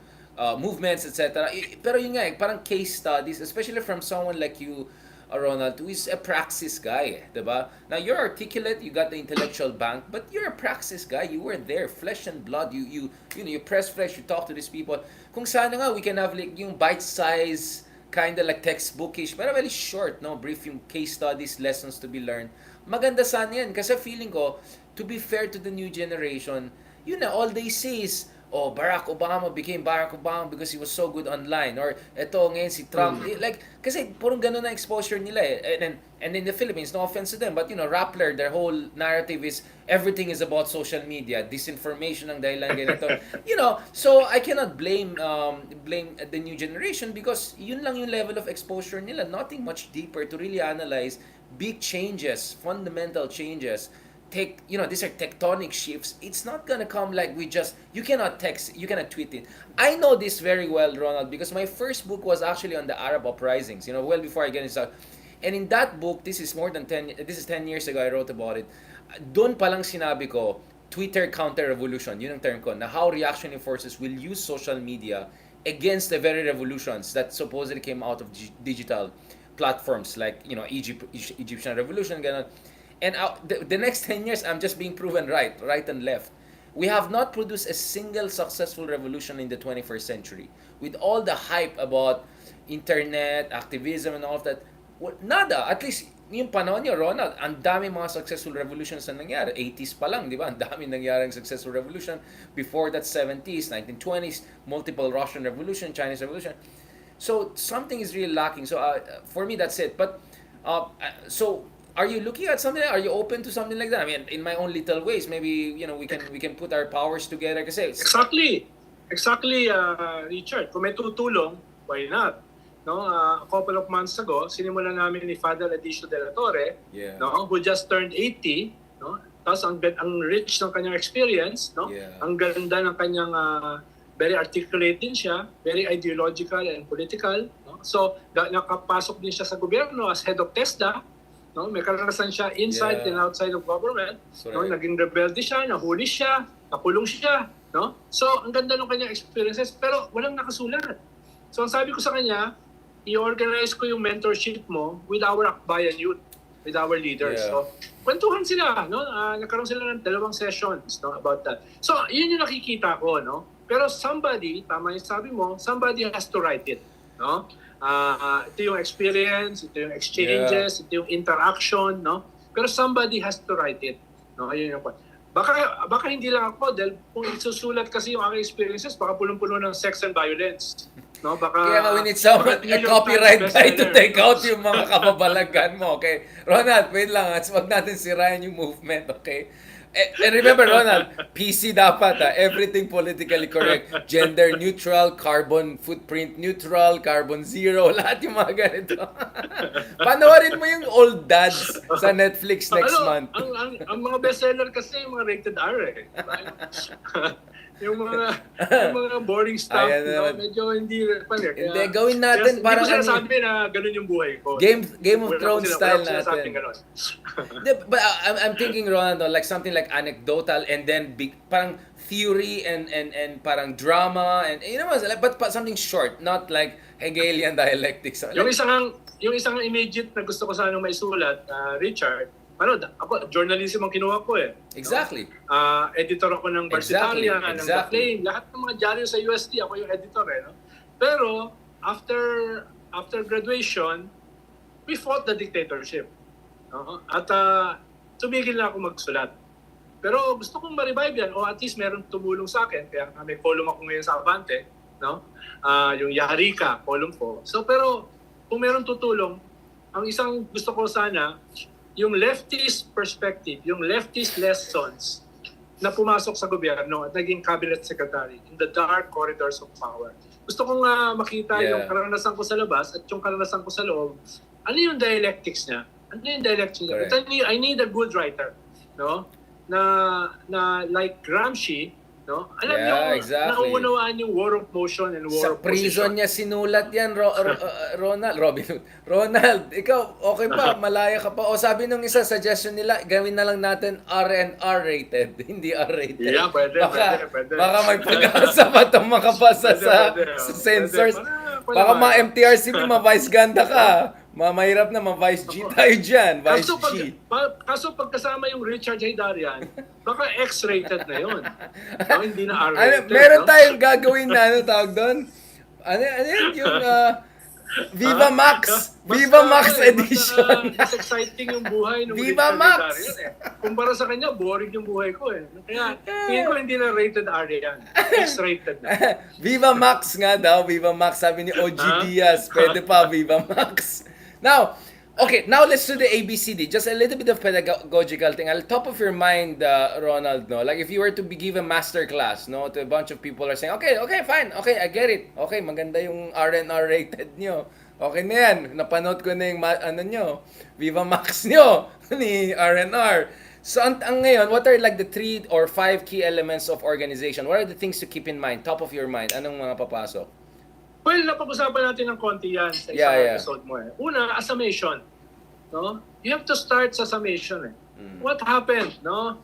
movements, etc. Pero yun nga, parang case studies, especially from someone like you, Ronald, who is a praxis guy, diba? Now, you're articulate, you got the intellectual bank, but you're a praxis guy. You were there, flesh and blood. You know, you press flesh, you talk to these people. Kung sana nga, we can have like yung bite-size, kind of like textbookish, pero very short, no? Brief yung case studies, lessons to be learned. Maganda sana yan. Kasi feeling ko, to be fair to the new generation, yun na, all they say is, oh, Barack Obama became Barack Obama because he was so good online. Or, eto ngayon si Trump. Like, kasi purong ganun na exposure nila eh. And in the Philippines, no offense to them, but you know, Rappler, their whole narrative is, everything is about social media. Disinformation ang dahilan ganito. You know, so I cannot blame the new generation because yun lang yung level of exposure nila. Nothing much deeper to really analyze big changes, fundamental changes. These are tectonic shifts. It's not gonna come like you cannot tweet it. I know this very well, Ronald, because my first book was actually on the Arab uprisings, you know, well before I get into that. And in that book, this is 10 years ago I wrote about it. Doon pa lang sinabi ko, Twitter counter-revolution, yun ang term ko, na how reactionary forces will use social media against the very revolutions that supposedly came out of digital platforms like, you know, Egyptian revolution, ganun. And the next 10 years, I'm just being proven right and left. We have not produced a single successful revolution in the 21st century. With all the hype about internet, activism, and all of that, nada. At least, yung panahon niyo, Ronald, ang dami mga successful revolutions na nangyari. 80s pa lang, di ba? Ang dami nangyaring successful revolution. Before that, 70s, 1920s, multiple Russian revolution, Chinese revolution. So something is really lacking. So for me, that's it. But so are you looking at something? Are you open to something like that? I mean, in my own little ways, maybe we can put our powers together. Kasi Exactly, Richard. Kung may tutulong, why not? No, a couple of months ago, sinimulan namin ni Father Adicio de la Torre, no, who just turned 80, no? Tapos ang rich ng kanyang experience, no? Ang ganda ng kanyang very articulate din siya, very ideological and political, no? So, nakapasok din siya sa gobyerno as head of TESDA, no? May karanasan siya inside and outside of government, no? Naging rebelde siya, nahuli siya, nakulong siya, no? So, ang ganda ng kanyang experiences, pero walang nakasulat. So, ang sabi ko sa kanya, i-organize ko yung mentorship mo with our Akbayan youth, with our leaders. So, kwentuhan sila, no? Nagkaroon sila ng 2 sessions, no, about that. So, yun yung nakikita ko, no? Pero somebody, tama yung sabi mo, somebody has to write it, no? Ito yung experience, ito yung exchanges, ito yung interaction, no? Pero somebody has to write it, no? Ayun yung point. Baka hindi lang ako, dahil kung isusulat kasi yung aking experiences, baka pulong-pulo ng sex and violence. No, baka kaya we need someone, a copyright guy to take out yung mga kababalagan mo, okay? Ronald, wait lang, wag natin sirayan yung movement, okay? And remember, Ronald, PC dapat, everything politically correct, gender neutral, carbon footprint neutral, carbon zero, lahat yung mga ganito. Panoorin mo yung Old Dads sa Netflix next month. Ang mga bestseller kasi yung mga rated R eh. yung mga boring stuff, medyo hindi pala. Hindi, gawin natin parang hindi ko sinasabi na ganun yung buhay ko. Game of Thrones style natin. But I'm thinking, Ronaldo, like something like anecdotal and then parang theory and parang drama and but something short, not like Hegelian dialectics. Yung isang immediate na gusto ko sana maisulat, Richard, ako, journalism ang kinuha ko eh. Exactly. No? Editor ako ng Barsitalia, ng The Flame, lahat ng mga dyaryo sa UST, ako yung editor eh. No? Pero, after graduation, we fought the dictatorship. No? At tumigil na ako magsulat. Pero gusto kong ma-revive yan, o at least meron tumulong sa akin, kaya may column ako ngayon sa Abante, no? Yung Yari Ka, column ko. So, pero, kung meron tutulong, ang isang gusto ko sana, yung leftist perspective, yung leftist lessons na pumasok sa gobyerno at naging cabinet secretary in the dark corridors of power. Gusto kong makita yung karanasan ko sa labas at yung karanasan ko sa loob. Ano yung dialectics niya? Ano yung dialectics niya? I need a good writer, no? Na like Gramsci, no? Alam niyo, nauunawaan yung war of motion and war of position. Sa prison niya sinulat yan, Robinhood. Ronald, ikaw, okay pa, malaya ka pa. O sabi nung isa, suggestion nila, gawin na lang natin R&R rated, hindi R-rated. Yeah, pwede. Baka may pag-asa pa itong makapasa sa sensors. Baka ma-MTRCB, ma-vice ganda ka. Mahirap na, ma-Vice G tayo dyan. Vice G. Kaso pagkasama yung Richard Haydarian, baka X-rated na yun. No, hindi na R-rated. Meron tayong gagawin na, tawag doon? Ano yun? Yung Viva Max! Viva Max edition! Mas exciting yung buhay ng Viva Richard Max! Haydarian eh. Kumpara sa kanya, boring yung buhay ko eh. Kaya, tingin ko hindi na rated R yan. X-rated na. Viva Max nga daw, Viva Max. Sabi ni OG Diaz, pwede pa, Viva Max. Now, okay, now let's do the ABCD. Just a little bit of pedagogical thing. At the top of your mind, Ronald, no? Like if you were to give a master class, no, to a bunch of people are saying, okay, fine, okay, I get it. Okay, maganda yung R&R rated nyo. Okay na yan. Napanood ko na yung nyo, Viva Max nyo ni R&R. So, ang ngayon, what are like the 3 or 5 key elements of organization? What are the things to keep in mind, top of your mind? Anong mga papasok? Well, napag-usapan natin ng konti yan sa isang episode mo eh. Una, a summation. No? You have to start sa summation eh. What happened? No?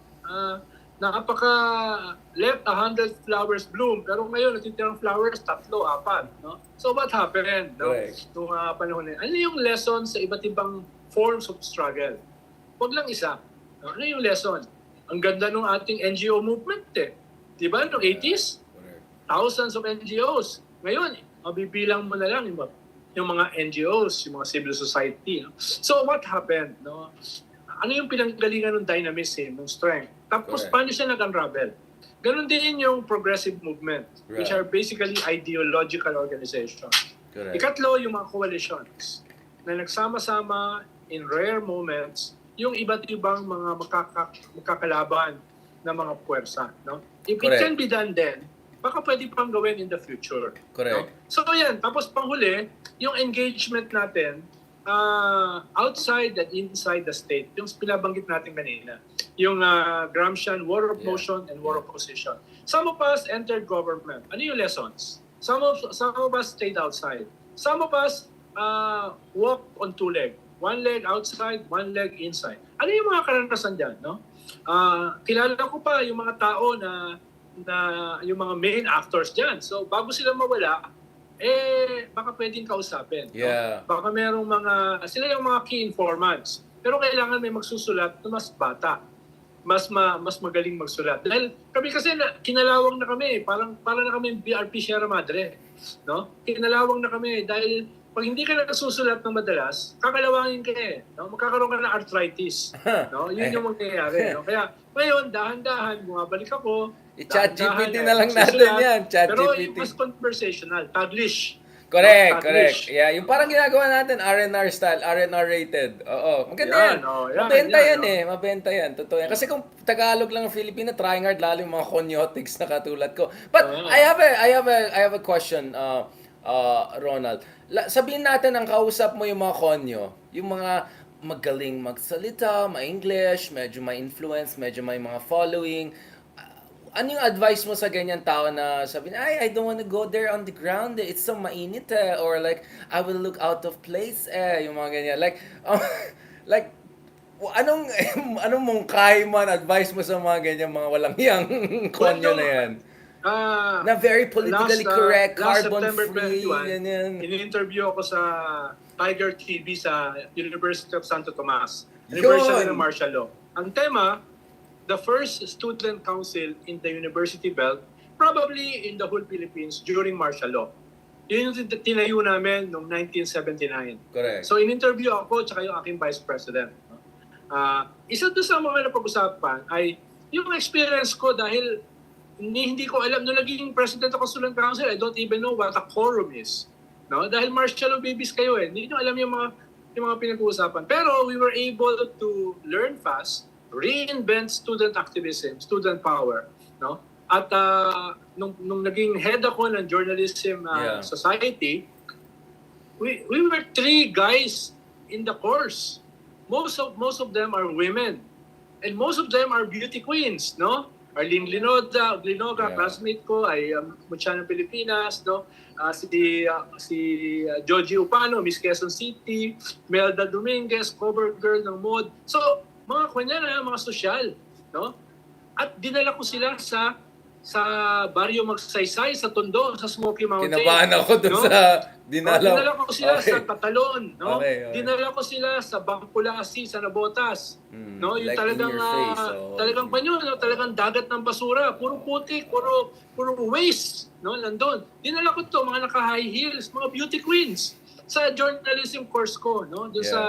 Left 100 flowers bloom, pero ngayon natitirang flowers 3, 4. No? So what happened? No? Nung panahon na. Ano yung lesson sa iba't ibang forms of struggle? Huwag lang isa. No? Ano yung lesson? Ang ganda ng ating NGO movement eh. Diba? Noong 80s? Thousands of NGOs. Ngayon, mabibilang mo na lang yung mga NGOs, yung mga civil society. No? So what happened? No? Ano yung pinanggalingan ng dynamism, ng strength? Tapos Correct. paano siya nag-unravel? Ganon din yung progressive movement, which Right. are basically ideological organizations. Correct. Ikatlo, yung mga coalitions na nagsama-sama in rare moments yung iba't ibang mga magkakalaban na mga puwersa. No? If Correct. it can be done then, baka pwede pang gawin in the future. Correct. No? So yan, tapos panghuli, yung engagement natin outside and inside the state, yung pinabanggit natin kanina, yung Gramscian War of Motion and War of Position. Some of us entered government. Ano yung lessons? Some of us stayed outside. Some of us walked on two legs. One leg outside, one leg inside. Ano yung mga karanasan dyan? No? Kilala ko pa yung mga tao na yung mga main actors dyan. So bago sila mawala, baka pwedeng kausapin. Yeah. No? Baka merong sila yung mga key informants. Pero kailangan may magsusulat na mas bata. Mas magaling magsulat. Dahil kami kasi kinalawang na kami. Parang na kami BRP Sierra Madre. No? Kinalawang na kami dahil pag hindi ka nagsusulat ng madalas, kakalawangin ka no? Magkakaroon ka ng arthritis. No? Yun yung mangyayari. No? Kaya ngayon, dahan-dahan, bumabalik ako. I-chat-GPT na lang natin yan. Pero Chat-GPT. mas conversational. Taglish. Correct, No? correct. Taglish. Yeah, yung parang ginagawa natin, R&R style, R&R rated. Oo, maganda yan. Yan. Mabenta yan eh, mabenta yan. Totoo yan. Kasi kung Tagalog lang ang Filipino, trying hard lalo yung mga conyotics na katulad ko. But I have a question, Ronald. Sabihin natin ang kausap mo yung mga konyo, yung mga magaling magsalita, ma-English, medyo may influence, medyo may mga following. Ano yung advice mo sa ganyan tao na sabihin, I don't wanna go there on the ground, it's so mainit or like, I will look out of place yung mga ganyan. Like, anong mungkahi man advice mo sa mga ganyan, mga walang hiyang konyo na yan? Na very politically correct, carbon-free, ganyan. In-interview ako sa Tiger TV sa University of Santo Tomas, University ng Martial Law. Ang tema, the first student council in the university belt, probably in the whole Philippines during martial law. Yun yung tinayo namin noong 1979. Correct. So in-interview ako tsaka yung aking vice president. Isa doon sa mga napag-usapan ay yung experience ko dahil hindi ko alam, nung naging president ako student council, I don't even know what a quorum is. No? Dahil martial law babies kayo hindi nyo alam yung mga pinag-uusapan. Pero we were able to learn fast, reinvent student activism, student power, no? At nung naging head ako ng journalism society, we were 3 guys in the course. Most of them are women, and most of them are beauty queens, no? Arlene Glinoga, classmate ko, ay mutya ng Pilipinas, no? Si Joji Upano, Miss Quezon City, Melda Dominguez, cover girl ng mode. So mga mga sosyal, no? At dinala ko sila sa Barrio Magsaysay, sa Tondo, sa Smoky Mountain. Kinabahan ako dun sa dinala ko sila sa Tatalon, no? Okay. Dinala ko sila sa Bangpulasi, sa Nabotas. No, yung like talagang in your face, talagang panyo, no? Talagang dagat ng basura, puro putik, puro waste, no? Nandun. Dinala ko to mga naka-high heels, mga beauty queens sa journalism course ko, no? Doon sa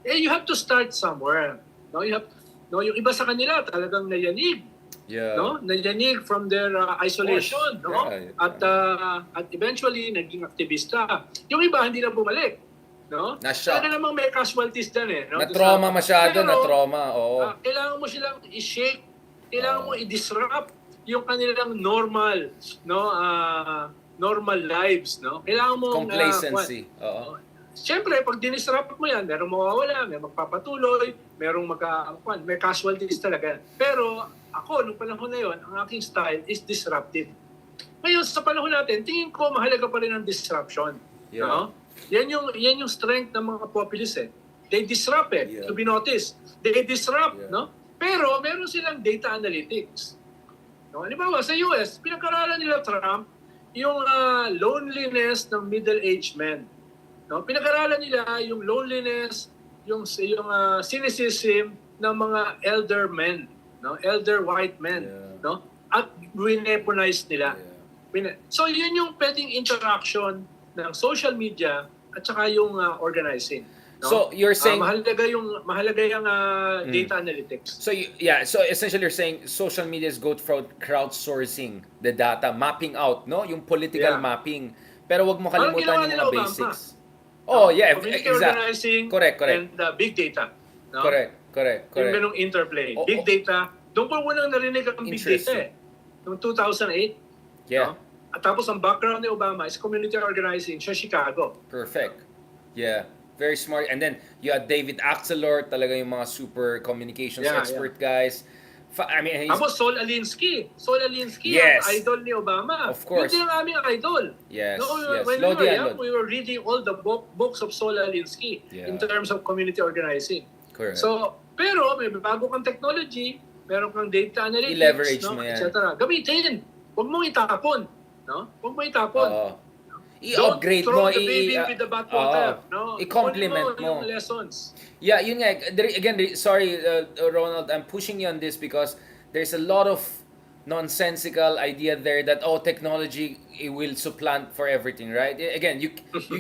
you have to start somewhere. No, yung iba sa kanila talagang nayanig. No? Nayanig from their isolation, no? At eventually naging aktivista. Yung iba hindi na bumalik, no? Talaga namang may casualties din no? Na-trauma masyado, na-trauma. Kailangan mo silang i-shake, kailangan mo i-disrupt yung kanilang normal, no? Normal lives, no? Kailangan mo complacency. Siyempre, pag dinisrupt mo yan, merong mawawala, may magpapatuloy, may casualties talaga. Pero ako, nung panahon na yon, ang aking style is disruptive. Ngayon, sa panahon natin, tingin ko mahalaga pa rin ang disruption. No? Yan yung strength ng mga populists. They disrupt to be noticed. They disrupt, no? Pero meron silang data analytics. No? Halimbawa, sa US, pinag-aralan nila Trump yung loneliness ng middle-aged men. No, pinag-aralan nila yung loneliness, yung cynicism ng mga elder men, no, elder white men, no, at wineponize nila. So yun yung pwedeng interaction ng social media at saka yung organizing. No? So you're saying mahalaga yung data analytics. so so essentially you're saying social media is good for crowdsourcing the data, mapping out, no, yung political mapping. Pero wag mo kalimutan yung mga basics. Oh, yeah, Community exactly. organizing Correct. and big data. No? Correct. Yung ganung interplay. Big data. Doon ko unang narinig ang big data Noong 2008. Yeah. No? At tapos ang background ni Obama is community organizing sa Chicago. Perfect. Yeah. Very smart. And then you had David Axelrod, talaga yung mga super communications expert guys. I mean, tapos Saul Alinsky. Yes. Ang idol ni Obama. Of course. Yun din ang aming idol. Yes. When we were young, we were reading all the books of Saul Alinsky in terms of community organizing. Correct. So, pero may bago kang technology, meron kang data analytics, I-leverage mo yan. etc. Gamitin. Huwag mong itapon. No? Huwag mong itapon. I-upgrade Don't throw mo, the baby with the bathwater. No? I-complement mo. Yung lessons. Yeah, yun nga. Again, sorry, Ronald, I'm pushing you on this because there's a lot of nonsensical idea there that technology will supplant for everything, right? Again, you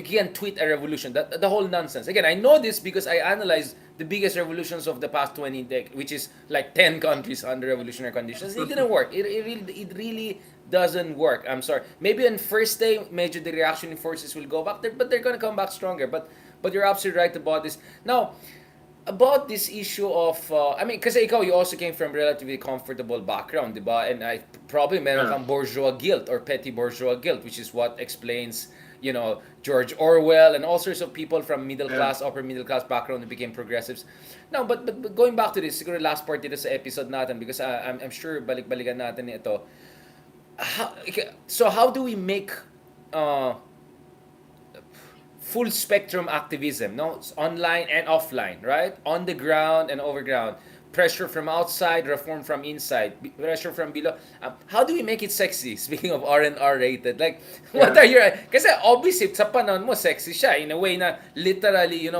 can't tweet a revolution. The whole nonsense. Again, I know this because I analyzed the biggest revolutions of the past 20 decades, which is like 10 countries under revolutionary conditions. It didn't work. It really doesn't work. I'm sorry. Maybe on first day, medyo the reactionary forces will go back there, but they're gonna come back stronger. But you're absolutely right about this. Now, about this issue of, I mean, kasi ikaw, you also came from relatively comfortable background, di ba? And I probably meron kang bourgeois guilt or petty bourgeois guilt, which is what explains, George Orwell and all sorts of people from middle class, upper middle class background who became progressives. Now, but going back to this, siguro last part dito sa episode natin, because I'm sure balik-balikan natin ito. So how do we make full spectrum activism, no? It's online and offline, right? On the ground and overground. Pressure from outside, reform from inside, pressure from below. How do we make it sexy? Speaking of R&R rated, like, what are your... Kasi obviously, sa panahon mo, sexy siya. In a way na literally,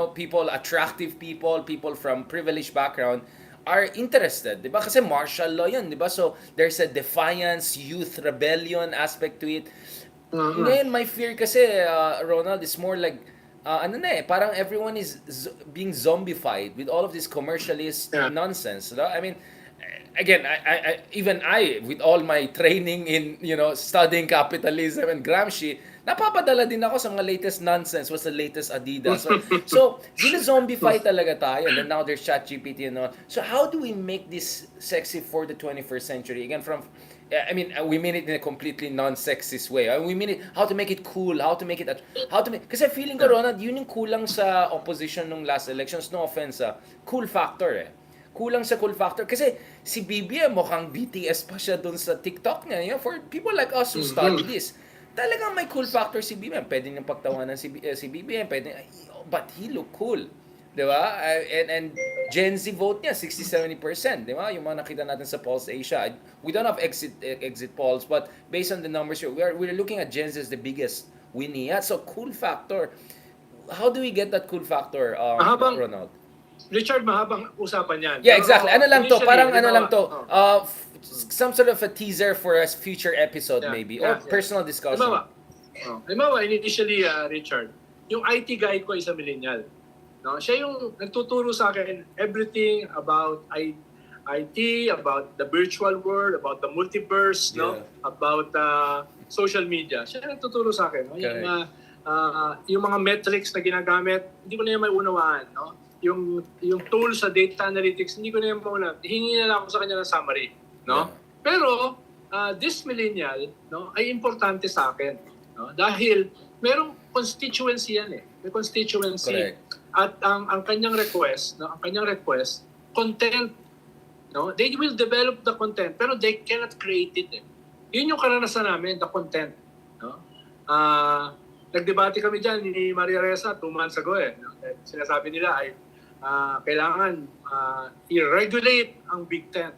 attractive people from privileged background are interested, di ba? Kasi martial law yun, di ba? So, there's a defiance, youth rebellion aspect to it. Ngayon, my fear kasi, Ronald, is more like, parang everyone is being zombified with all of this commercialist nonsense. No? I mean, again, I, with all my training in, studying capitalism and Gramsci, napapadala din ako sa mga latest nonsense. What's the latest Adidas? So zombify talaga tayo. And then now there's ChatGPT and all. So how do we make this sexy for the 21st century? Again, we mean it in a completely non-sexist way. We mean it, how to make it cool, kasi feeling ko, Ronald, yun yung kulang sa opposition nung last elections. No offense, cool factor Kulang sa cool factor. Kasi si BBM mukhang BTS pa siya dun sa TikTok niya. For people like us who study this, talagang may cool factor si BBM. Pwede niyang pagtawanan si BBM. But he look cool. Diba? And Gen Z vote niya, 60-70%. Diba? Yung mga nakita natin sa Pulse Asia. We don't have exit polls, but based on the numbers here, we're looking at Gen Z as the biggest winning. So, cool factor. How do we get that cool factor, Ronald? Richard, mahabang usapan yan. Yeah, exactly. Ano lang to? Parang ano lang to? Some sort of a teaser for a future episode maybe. Or personal discussion. Halimbawa, initially, Richard, yung IT guy ko is a millennial. No? Siya yung nagtuturo sa akin everything about IT, about the virtual world, about the multiverse, no? About social media. Siya yung nagtuturo sa akin. No? Yung mga metrics na ginagamit, hindi ko na yung may unawaan. No? Yung tool sa data analytics, hindi ko na yung mauna. Hingi na lang ako sa kanya ng summary. No? Pero, this millennial ay importante sa akin. No? Dahil merong constituency yan eh. May constituency. Correct. At ang kanyang request, content, they will develop the content, pero they cannot create it. Yun yung karanasan namin, the content. Nagdebate kami dyan ni Maria Reza 2 months ago. Sinasabi nila ay kailangan i-regulate ang big tech.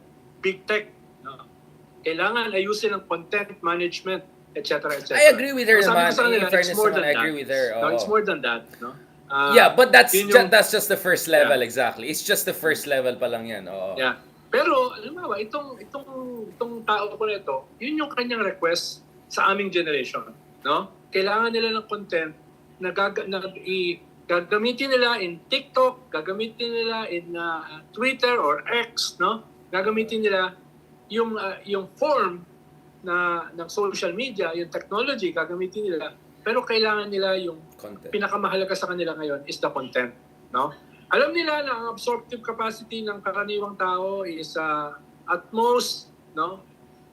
Kailangan ayusin ang content management, etc. I agree with her naman. In fairness naman, I agree with her. It's more than that. No? But that's just the first level, exactly. It's just the first level pa lang yan. Yeah. Pero, alam mo ba, itong tao ko nito, yun yung kanyang request sa aming generation. No? kailangan nila ng content na, gagamitin nila in TikTok, gagamitin nila in Twitter or X, no? Gagamitin nila yung form ng social media, yung technology, gagamitin nila. Pero kailangan nila yung Content. pinakamahalaga sa kanila ngayon is the content, no? Alam nila na ang absorptive capacity ng karaniwang tao is at most, no,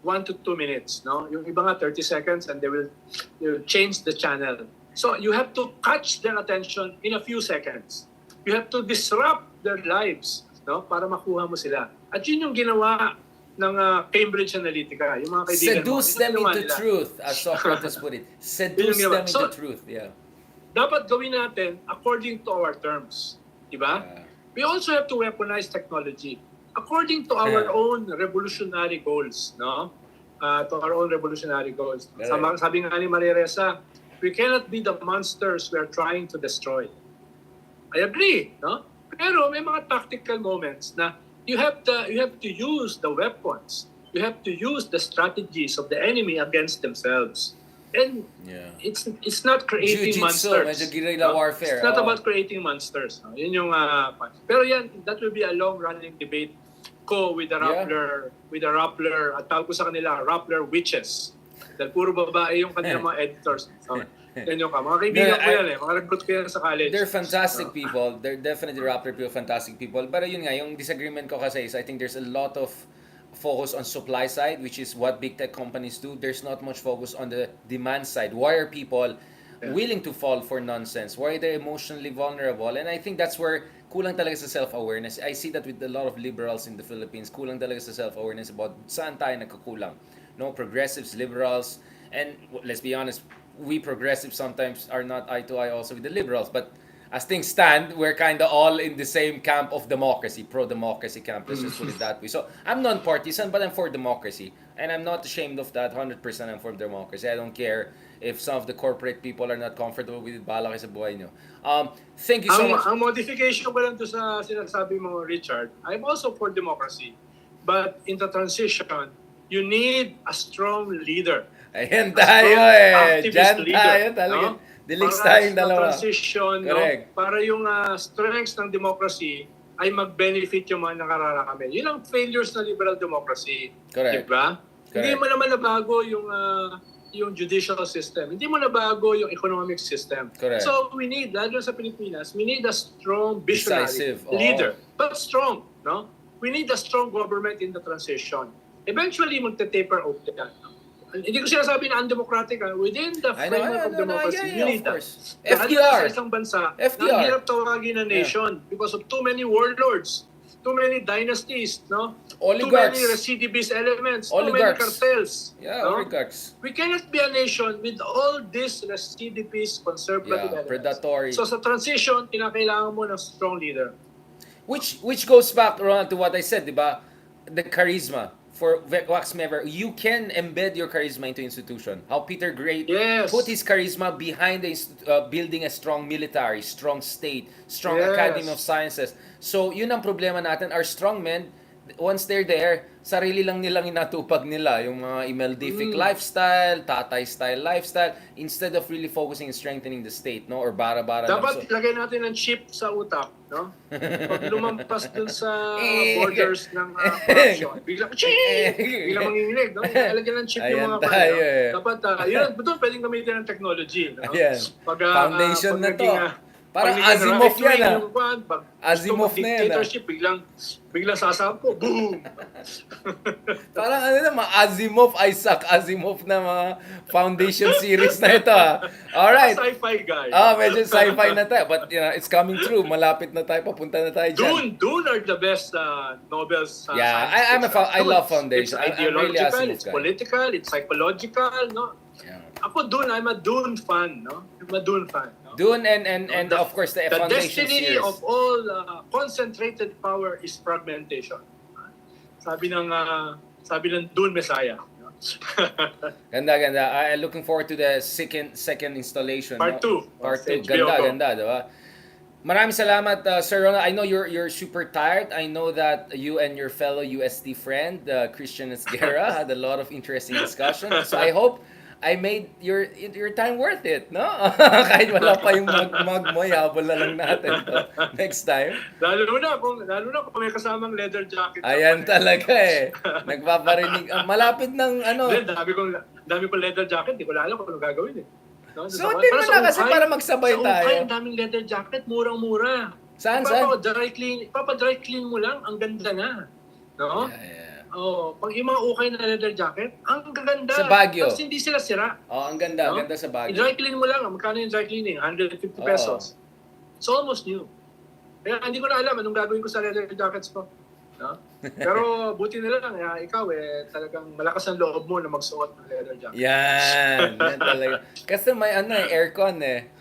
1 to 2 minutes, no? Yung iba nga 30 seconds and they will change the channel. So you have to catch their attention in a few seconds. You have to disrupt their lives, no, para makuha mo sila. At yun yung ginawa ng Cambridge Analytica, yung mga kaibigan Seduce mo. them into nila. truth, as Socrates put it. Seduce Yun yung them ginawa. into truth, yeah. Dapat gawin natin according to our terms. Diba? We also have to weaponize technology according to our own revolutionary goals, no? To our own revolutionary goals. Sabi nga ni Maria Ressa, we cannot be the monsters we are trying to destroy. I agree, no? Pero may mga tactical moments na you have to use the weapons. You have to use the strategies of the enemy against themselves. And it's not creating Jiu-jitsu, monsters. medyo guerrilla warfare. It's not about creating monsters. No? Yun yung pero yan, that will be a long-running debate ko with the Rappler, at tawag ko sa kanila, Rappler witches. Dahil puro babae yung kanilang mga editors. So, yan yung mga kaibigan ko yan mga recruit ko yan sa college. They're fantastic people. They're definitely Raptor people, fantastic people. Pero yun nga, yung disagreement ko kasi is I think there's a lot of focus on supply side, which is what big tech companies do. There's not much focus on the demand side. Why are people willing to fall for nonsense? Why are they emotionally vulnerable? And I think that's where kulang talaga sa self-awareness. I see that with a lot of liberals in the Philippines. Kulang talaga sa self-awareness about saan tayo nagkukulang. No, progressives, liberals, and let's be honest, we progressives sometimes are not eye to eye also with the liberals. But as things stand, we're kind of all in the same camp of democracy, pro-democracy camp, let's just put it that way. So I'm non-partisan, but I'm for democracy. And I'm not ashamed of that. 100% I'm for democracy. I don't care if some of the corporate people are not comfortable with it. Bahala kayo sa buhay nyo. Thank you so much. Ang modification ko lang to sa sinasabi mo, Richard, I'm also for democracy. But in the transition, you need a strong leader. Ayan tayo eh. Diyan leader, tayo talaga. no? Diligs Para tayong sa dalawa. transition, no? Para yung strengths ng democracy ay mag-benefit yung mga nakararami. Yun ang failures ng liberal democracy. Correct. Diba? Hindi mo naman nabago yung judicial system. Hindi mo nabago yung economic system. Correct. So we need, lalo sa Pilipinas, we need a strong visionary Decisive. leader. But strong, no? We need a strong government in the transition. Eventually, magte-taper off yan. Hindi ko sinasabi na undemocratic. Within the framework of democracy, you need that. FDR. Sa isang bansa, FDR. na hirap tawagin na nation because of too many warlords, too many dynasties, no? Oligarchs. Too many recidivist elements, Oligarchs. too many cartels. Yeah, no? oligarchs. We cannot be a nation with all these recidivist, conservative elements. Predatory. So sa transition, kinakailangan mo ng strong leader. Which goes back, Ronald, to what I said, di ba? The charisma. For Wax Mever, you can embed your charisma into institution. How Peter Gray put his charisma behind the building a strong military, strong state, strong Academy of Sciences. So, yun ang problema natin. Our strong men, once they're there, sarili lang nilang inatupag nila. Yung mga imeldific lifestyle, tatay-style lifestyle, instead of really focusing and strengthening the state, no? Or bara-bara. Dapat lagay natin ng chip sa utak, no? Pag lumampas dun sa borders ng corruption, biglang manginginig, no? Lalagyan ng chip yung mga tayo, Dapat, yun, doon pwedeng gamitin ng technology, no? Ayan. Foundation na to. Parang pag Asimov yan, pag Asimov na yan, dictatorship, biglang sasampo, boom! Parang mga Isaac Asimov na mga foundation series na ito. Alright. Sci-fi guy. Medyo sci-fi na tayo. But it's coming true. Malapit na tayo. Papunta na tayo dyan. Dune are the best novels. I love foundation. It's ideological, it's political, it's psychological, no? Ako Dune, I'm a Dune fan, no? I'm a Dune fan. Dune and of course the foundation destiny series. of all concentrated power is fragmentation. Sabi ng Dune Messiah. Ganda. Looking forward to the second installation. Part 2. Part 2. Ganda, diba? Maraming salamat, Sir Ronald. I know you're super tired. I know that you and your fellow UST friend, Christian Esguerra, had a lot of interesting discussion. So I hope I made your time worth it, no? Kahit wala pa yung mag mo, habol na lang natin to next time. Lalo na kung may kasamang leather jacket. Ayan talaga eh. Nagpaparinig. Malapit ng ano. Then, dami ko leather jacket, di ko alam kung ano gagawin eh. No? Suotin mo na kasi para magsabay sa tayo. Ukay, ang daming leather jacket, murang-mura. Saan? Dry clean mo lang, ang ganda na. No? Yeah. Oh, pag yung mga ukay na leather jacket, ang gaganda. Sa Baguio. Tapos hindi sila sira. Oh, ang ganda. No? Ang ganda sa Baguio. I-dry clean mo lang. Magkano yung dry cleaning? 150 pesos. It's almost new. Kaya hindi ko na alam anong gagawin ko sa leather jackets ko. No? Pero buti na lang, ikaw talagang malakas ang loob mo na magsuot ng leather jacket. Yan talaga. Kasi may aircon eh.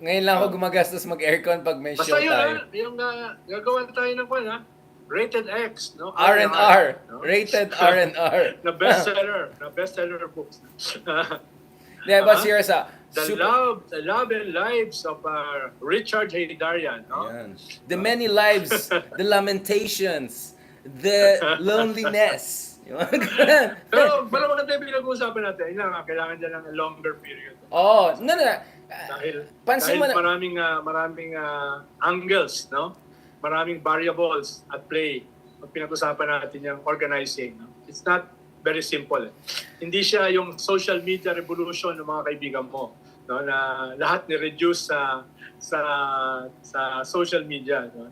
Ngayon lang ako gumagastos mag-aircon pag may show tayo. Basta yun, yung gagawa tayo ng Rated X, no? R&R. No? Rated R&R. na bestseller books. Yeah, but seriously, The love and lives of Richard Haydarian, no? Yan. The many lives, the lamentations, the loneliness. Pero maganda yung pinag-uusapan natin. Kailangan dyan ng a longer period. Oh, no. Dahil Pansin mo na, maraming angles, no? Maraming variables at play. Pag pinag-usapan natin yung organizing, no? It's not very simple. Hindi siya yung social media revolution ng mga kaibigan mo, no? Na lahat ni-reduce sa social media, no?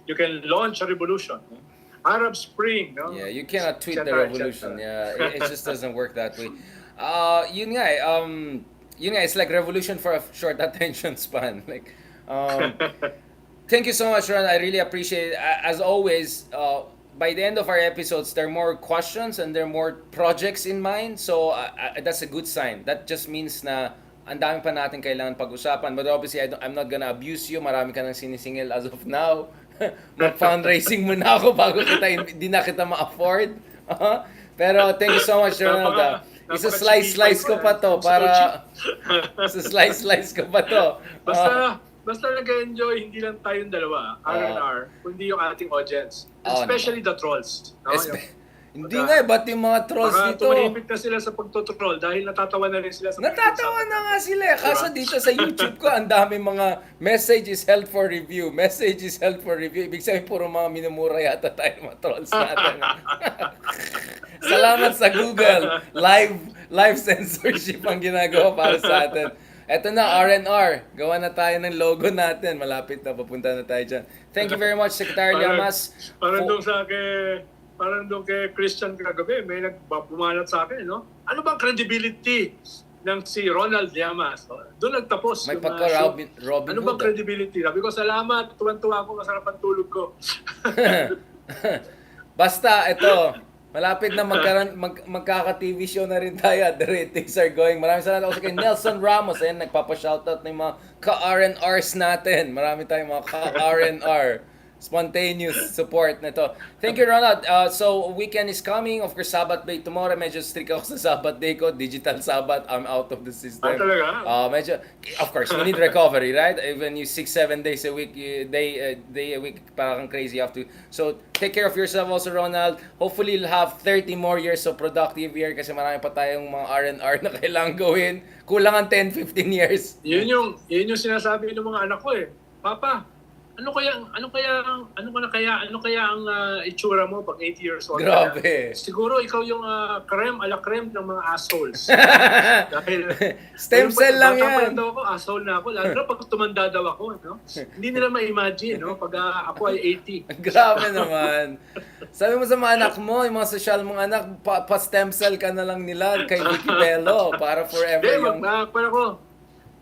You can launch a revolution, no? Arab Spring, no? yeah, you cannot tweet the revolution. Yeah, it just doesn't work that way. Yun nga, it's like revolution for a short attention span. Like, thank you so much, Ron. I really appreciate it. As always, by the end of our episodes, there are more questions and there are more projects in mind. So that's a good sign. That just means na ang dami pa natin kailangan pag-usapan. But obviously, I'm not gonna abuse you. Marami ka nang sinisingil as of now. Mag-fundraising muna ako bago hindi na kita ma-afford. Pero thank you so much, Ronald. Isa-slice ko pa to para... Isa-slice ko pa to. Basta nag-enjoy, hindi lang tayong dalawa, R&R, kundi yung ating audience. Especially the trolls. No? Hindi nga ba't yung mga trolls dito? Tumahimik na sila sa pagtotroll dahil natatawa na rin sila sa natatawa na nga sila. Kaso dito sa YouTube ko, ang dami mga message is held for review. Message is held for review. Ibig sabihin, puro mga minumura yata tayo mga trolls natin. Salamat sa Google. Live censorship ang ginagawa para sa atin. Eto na, R&R. Gawa na tayo ng logo natin. Malapit na, papunta na tayo dyan. Thank you very much, Secretary Llamas. Parang doon kay Christian kagabi, may nagpumalat sa akin, no? Ano bang credibility ng si Ronald Llamas? Doon nagtapos. May pagka-Robinhood. Ano bang credibility? Sabi ko, salamat. Tuwan-tuwa ako, masarap ang tulog ko. Basta, ito. Malapit na magkaka-TV show na rin tayo at the ratings are going. Maraming salamat ako kay Nelson Ramos. Ayan, nagpapa-shoutout ng mga ka-R&Rs natin. Marami tayong mga ka-R&R. Spontaneous support na to. Thank you, Ronald. So, weekend is coming. Of course, Sabbath day tomorrow. Medyo strict ako sa Sabbath day ko. Digital Sabbath. I'm out of the system. Talaga? Medyo, of course, we need recovery, right? Even you 6-7 days a week, day a week, parang crazy. You have to. So, take care of yourself also, Ronald. Hopefully, you'll have 30 more years of productive year kasi marami pa tayong mga R&R na kailangan gawin. Kulang ang 10-15 years. Yun yung sinasabi ng mga anak ko eh. Papa, ano kaya ang itsura mo pag 80 years old? Grabe. Siguro ikaw yung creme ala creme ng mga assholes. Dahil stem cell lang yan. Bata ako, asshole na ako. Lalo na pag tumanda daw ako, no? Hindi nila ma-imagine, no? Pag ako ay 80. Grabe naman. Sabi mo sa mga anak mo, yung mga social mong anak, pa-stem cell ka na lang nila kay Vicky Bello para forever yung...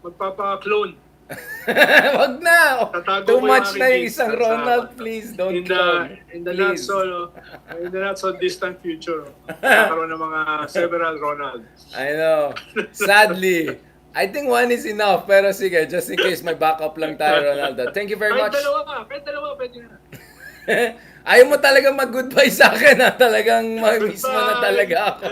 Magpapa-clone. Wag na! Too much na yung isang kids Ronald, please don't clone. In the not so distant future, magkaroon ng mga several Ronald. I know. Sadly, I think one is enough. Pero sige, just in case may backup lang tayo, Ronaldo. Thank you very much. Kahit dalawa, pwede na. Ayaw mo talaga mag-goodbye sa akin, ha? Talagang ma-miss mo na talaga ako.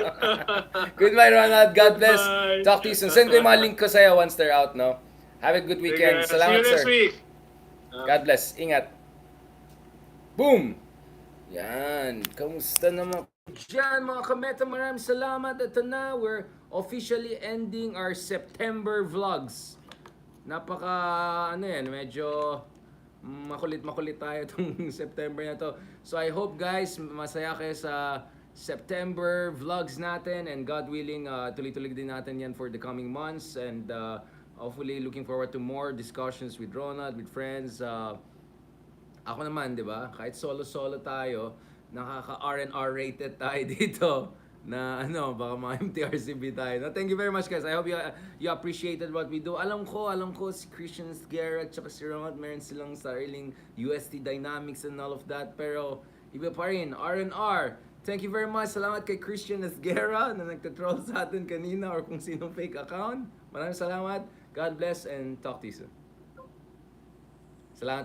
Goodbye, Ronald. God bless. Talk to you soon. Send ko yung mga link ko sa'yo once they're out, no? Have a good weekend. Salamat, see you next week. God bless. Ingat. Boom! Yan. Kamusta naman dyan, mga kameta? Maraming salamat. Ito na. We're officially ending our September vlogs. Medyo makulit tayo itong September na to. So I hope guys, masaya kayo sa September vlogs natin, and God willing, tuloy-tuloy din natin yan for the coming months, and hopefully looking forward to more discussions with Ronald, with friends. Ako naman, di ba? Kahit solo-solo tayo, nakaka-R&R rated tayo dito na baka mga MTRCB tayo. No, thank you very much guys. I hope you appreciated what we do. Alam ko si Christian Guerra at saka si Ronald, meron silang sariling UST dynamics and all of that. Pero iba pa rin, R&R. Thank you very much. Salamat kay Christian Guerra na nagtatroll sa atin kanina or kung sinong fake account. Maraming salamat. God bless and talk to you soon. Salamat po.